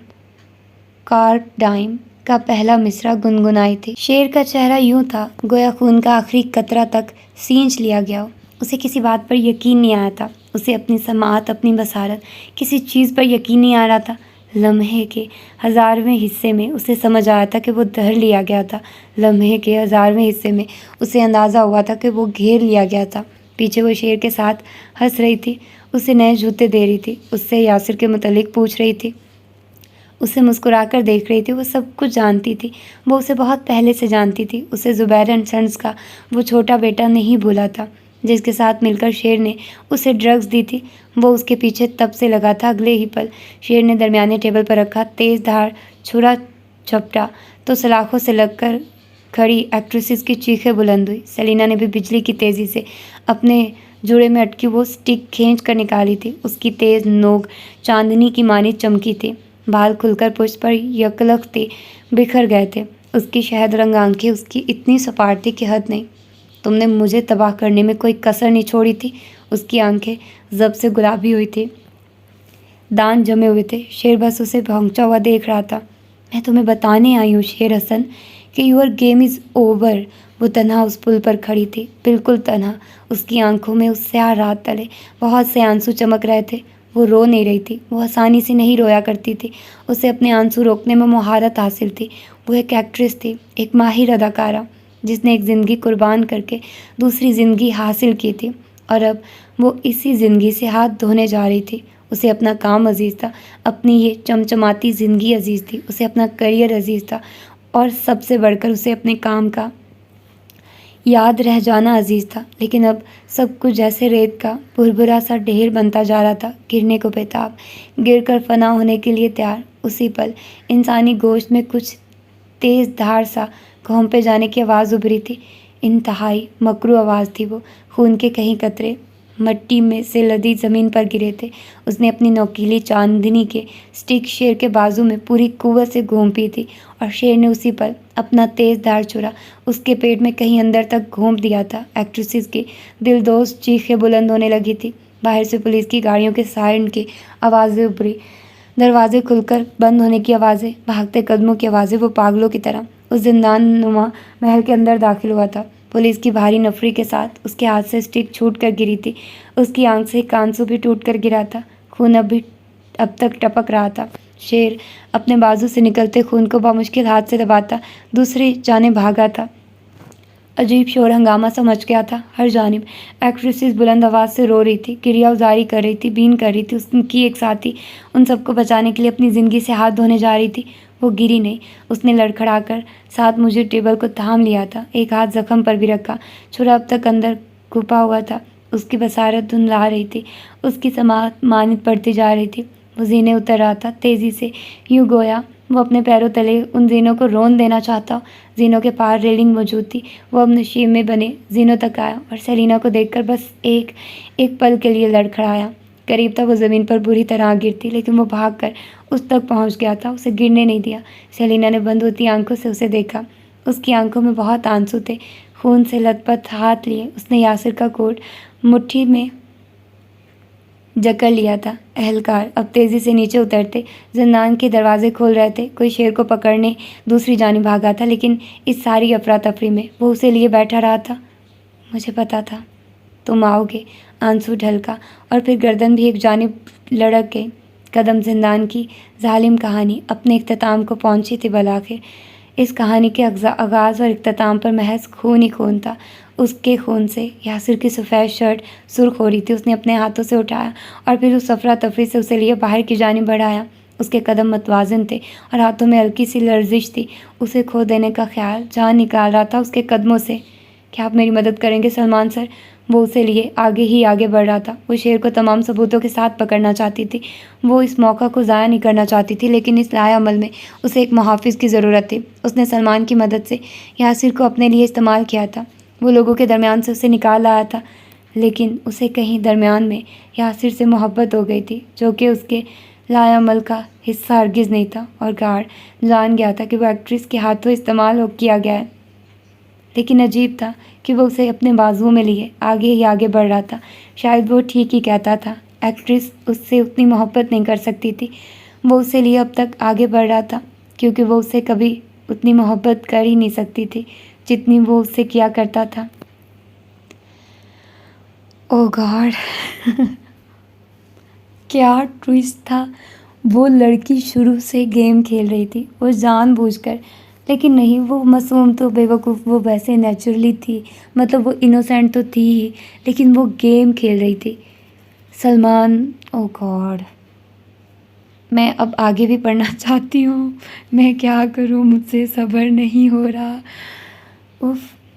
کارپ ڈائم کا پہلا مصرع گنگنائی تھی. شیر کا چہرہ یوں تھا گویا خون کا آخری قطرہ تک سینچ لیا گیا ہو. اسے کسی بات پر یقین نہیں آیا تھا. اسے اپنی سماعت، اپنی بصارت، کسی چیز پر یقین نہیں آ رہا تھا. لمحے کے 1000ویں حصے میں اسے سمجھ آیا تھا کہ وہ دھر لیا گیا تھا. لمحے کے 1000ویں حصے میں اسے اندازہ ہوا تھا کہ وہ گھیر لیا گیا تھا. پیچھے وہ شیر کے ساتھ ہنس رہی تھی، اسے نئے جوتے دے رہی تھی، اس سے یاسر کے متعلق پوچھ رہی تھی، اسے مسکرا کر دیکھ رہی تھی. وہ سب کچھ جانتی تھی. وہ اسے بہت پہلے سے جانتی تھی. اسے زبیر اینڈ سنز کا وہ چھوٹا بیٹا نہیں بھولا تھا جس کے ساتھ مل کر شیر نے اسے ڈرگز دی تھی. وہ اس کے پیچھے تب سے لگا تھا. اگلے ہی پل شیر نے درمیانے ٹیبل پر رکھا تیز دھار چھرا جھپٹا تو سلاخوں سے لگ کر کھڑی ایکٹریسز کی چیخیں بلند ہوئی. سیلینا نے بھی بجلی کی تیزی سے اپنے جوڑے میں اٹکی وہ سٹک کھینچ کر نکالی تھی. اس کی تیز نوک چاندنی کی مانند چمکی تھی. بال کھل کر پشت پر یکلختی بکھر گئے تھے. اس کی شہد رنگ آنکھیں اس کی اتنی سپاٹ تھی کہ حد نہیں. تم نے مجھے تباہ کرنے میں کوئی کسر نہیں چھوڑی تھی. اس کی آنکھیں ضب سے گلابی ہوئی تھی، دانت جمے ہوئے تھے. شیر بس اسے بھونچا ہوا دیکھ رہا تھا. میں تمہیں بتانے آئی ہوں شیر حسن کہ یور گیم از اوور. وہ تنہا اس پل پر کھڑی تھی، بالکل تنہا. اس کی آنکھوں میں اس سیاہ رات تلے بہت سے آنسو چمک رہے تھے. وہ رو نہیں رہی تھی. وہ آسانی سے نہیں رویا کرتی تھی. اسے اپنے آنسو روکنے میں مہارت حاصل تھی. وہ ایک ایکٹریس تھی، ایک ماہر اداکارہ جس نے ایک زندگی قربان کر کے دوسری زندگی حاصل کی تھی، اور اب وہ اسی زندگی سے ہاتھ دھونے جا رہی تھی. اسے اپنا کام عزیز تھا، اپنی یہ چمچماتی زندگی عزیز تھی. اسے اپنا کیریئر عزیز تھا، اور سب سے بڑھ کر اسے اپنے کام کا یاد رہ جانا عزیز تھا. لیکن اب سب کچھ جیسے ریت کا بھربھرا سا ڈھیر بنتا جا رہا تھا، گرنے کو بیتاب، گر کر فنا ہونے کے لیے تیار. اسی پل انسانی گوشت میں کچھ تیز دھار سا گھونپے جانے کی آواز ابھری تھی. انتہائی مکروہ آواز تھی وہ. خون کے کہیں قطرے مٹی میں سے لدی زمین پر گرے تھے. اس نے اپنی نوکیلی چاندنی کے سٹک شیر کے بازو میں پوری قوت سے گھونپی تھی، اور شیر نے اسی پل اپنا تیز دھار چھرا اس کے پیٹ میں کہیں اندر تک گھونپ دیا تھا. ایکٹریسز کی دلدوز چیخیں بلند ہونے لگی تھی. باہر سے پولیس کی گاڑیوں کے سائرن کی آوازیں ابھری، دروازے کھل کر بند ہونے کی آوازیں، بھاگتے قدموں کی آوازیں. وہ پاگلوں کی طرح اس زندان نما محل کے اندر داخل ہوا تھا. پولیس کی بھاری نفری کے ساتھ اس کے ہاتھ سے سٹک چھوٹ کر گری تھی. اس کی آنکھ سے ایک آنسو بھی ٹوٹ کر گرا تھا. خون اب تک ٹپک رہا تھا. شیر اپنے بازو سے نکلتے خون کو بامشکل ہاتھ سے دباتا دوسری جانب بھاگا تھا. عجیب شور ہنگامہ سا مچ گیا تھا ہر جانب. ایکٹریسز بلند آواز سے رو رہی تھی، کریا ازاری کر رہی تھی، بین کر رہی تھی. اس کی ایک ساتھی ان سب کو بچانے کے لیے اپنی زندگی سے ہاتھ دھونے جا رہی تھی. وہ گری نہیں. اس نے لڑکھڑا کر ساتھ مجھے ٹیبل کو تھام لیا تھا، ایک ہاتھ زخم پر بھی رکھا. چھرا اب تک اندر گھپا ہوا تھا. اس کی بصارت دھندلا رہی تھی. اس کی سماعت مانند پڑتی جا رہی تھی. وہ زینے اتر رہا تھا تیزی سے، یوں گویا وہ اپنے پیروں تلے ان زینوں کو رون دینا چاہتا. زینوں کے پار ریلنگ موجود تھی. وہ اب نشیب میں بنے زینوں تک آیا اور سیلینا کو دیکھ کر بس ایک پل کے لیے لڑکھڑایا. قریب تھا وہ زمین پر بری طرح گر تھی، لیکن وہ بھاگ کر اس تک پہنچ گیا تھا. اسے گرنے نہیں دیا. سیلینا نے بند ہوتی آنکھوں سے اسے دیکھا. اس کی آنکھوں میں بہت آنسو تھے. خون سے لت پت ہاتھ لیے اس نے یاسر کا کوٹ مٹھی میں جکڑ لیا تھا. اہلکار اب تیزی سے نیچے اترتے زندان کے دروازے کھول رہے تھے. کوئی شیر کو پکڑنے دوسری جانب بھاگا تھا، لیکن اس ساری افراتفری میں وہ اسے لیے بیٹھا رہا تھا. مجھے پتا تھا تم آؤ گے. آنسو ڈھلکا اور پھر گردن بھی ایک جانب لڑک گئی. قدم زندان کی ظالم کہانی اپنے اختتام کو پہنچی تھی بالآخر. اس کہانی کے آغاز اور اختتام پر محض خون ہی خون تھا. اس کے خون سے یاسر کی سفید شرٹ سرخ ہو رہی تھی. اس نے اپنے ہاتھوں سے اٹھایا اور پھر اس افراتفری سے اسے لیے باہر کی جانب بڑھایا. اس کے قدم متوازن تھے اور ہاتھوں میں ہلکی سی لرزش تھی. اسے کھو دینے کا خیال جان نکال رہا تھا اس کے قدموں سے. کیا آپ میری مدد کریں گے سلمان سر؟ وہ اسے لیے آگے ہی آگے بڑھ رہا تھا. وہ شیر کو تمام ثبوتوں کے ساتھ پکڑنا چاہتی تھی. وہ اس موقع کو ضائع نہیں کرنا چاہتی تھی، لیکن اس لائے عمل میں اسے ایک محافظ کی ضرورت تھی. اس نے سلمان کی مدد سے یاسر کو اپنے لیے استعمال کیا تھا. وہ لوگوں کے درمیان سے اسے نکال لایا تھا، لیکن اسے کہیں درمیان میں یاسر سے محبت ہو گئی تھی، جو کہ اس کے لائے عمل کا حصہ ہرگز نہیں تھا. اور گارڈ جان گیا تھا کہ وہ ایکٹریس کے ہاتھوں استعمال کیا گیا ہے. لیکن عجیب تھا کہ وہ اسے اپنے بازوؤں میں لیے آگے ہی آگے بڑھ رہا تھا۔ شاید وہ ٹھیک ہی کہتا تھا، ایکٹریس اس سے اتنی محبت نہیں کر سکتی تھی۔ وہ اسے لیے اب تک آگے بڑھ رہا تھا کیونکہ وہ اسے کبھی اتنی محبت کر ہی نہیں سکتی تھی جتنی وہ اس سے کیا کرتا تھا۔ او گاڈ کیا ٹویسٹ تھا! وہ لڑکی شروع سے گیم کھیل رہی تھی، وہ جان بوجھ کر، لیکن نہیں، وہ معصوم تو بیوقوف، وہ ویسے نیچرلی تھی، مطلب وہ انوسینٹ تو تھی ہی، لیکن وہ گیم کھیل رہی تھی۔ سلمان، او گاڈ، میں اب آگے بھی پڑھنا چاہتی ہوں، میں کیا کروں، مجھ سے صبر نہیں ہو رہا۔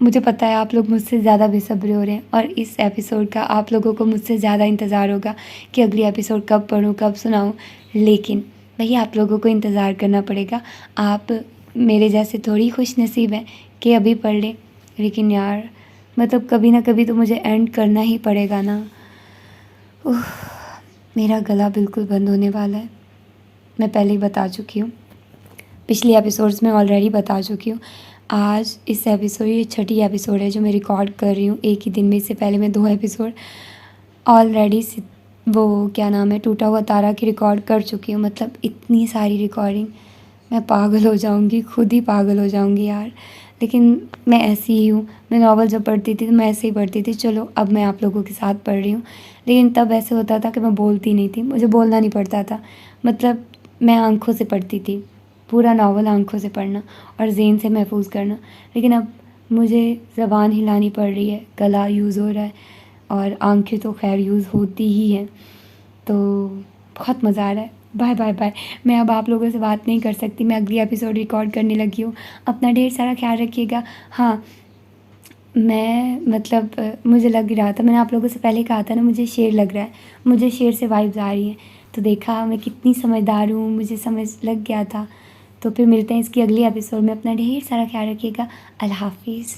مجھے پتہ ہے آپ لوگ مجھ سے زیادہ بے صبر ہو رہے ہیں، اور اس ایپیسوڈ کا آپ لوگوں کو مجھ سے زیادہ انتظار ہوگا کہ اگلی ایپیسوڈ کب پڑھوں، کب سناؤں، لیکن بھئی آپ لوگوں کو انتظار کرنا پڑے گا۔ آپ میرے جیسے تھوڑی خوش نصیب ہیں کہ ابھی پڑھ لیں، لیکن یار مطلب کبھی نہ کبھی تو مجھے اینڈ کرنا ہی پڑے گا نا۔ میرا گلا بالکل بند ہونے والا ہے، میں پہلے ہی بتا چکی ہوں، پچھلی ایپیسوڈز میں آلریڈی بتا چکی ہوں۔ آج اس ایپیسوڈ، یہ 6ٹھی ایپیسوڈ ہے جو میں ریکارڈ کر رہی ہوں ایک ہی دن میں۔ اس سے پہلے میں 2 ایپیسوڈ آلریڈی وہ کیا نام ہے ٹوٹا ہوا تارا کی ریکارڈ کر چکی ہوں۔ مطلب اتنی ساری ریکارڈنگ، میں پاگل ہو جاؤں گی، خود ہی پاگل ہو جاؤں گی یار، لیکن میں ایسی ہی ہوں۔ میں ناول جب پڑھتی تھی تو میں ایسے ہی پڑھتی تھی، چلو اب میں آپ لوگوں کے ساتھ پڑھ رہی ہوں، لیکن تب ایسے ہوتا تھا کہ میں بولتی نہیں تھی، مجھے بولنا نہیں پڑتا تھا، مطلب میں آنکھوں سے پڑھتی تھی، پورا ناول آنکھوں سے پڑھنا اور ذہن سے محفوظ کرنا، لیکن اب مجھے زبان ہلانی پڑ رہی ہے، گلا یوز ہو رہا ہے، اور آنکھیں تو خیر یوز ہوتی ہی ہیں، تو بہت مزہ آ رہا ہے۔ بائے بائے بائے، میں اب آپ لوگوں سے بات نہیں کر سکتی، میں اگلی ایپیسوڈ ریکارڈ کرنے لگی ہوں۔ اپنا ڈھیر سارا خیال رکھیے گا۔ ہاں، میں مطلب مجھے لگ رہا تھا، میں نے آپ لوگوں سے پہلے کہا تھا نا مجھے شعر لگ رہا ہے، مجھے شعر سے وائبز آ رہی ہیں، تو دیکھا میں کتنی سمجھدار ہوں، مجھے سمجھ لگ گیا تھا۔ تو پھر ملتے ہیں اس کی اگلی ایپیسوڈ میں، اپنا ڈھیر سارا خیال رکھیے گا۔ اللہ حافظ۔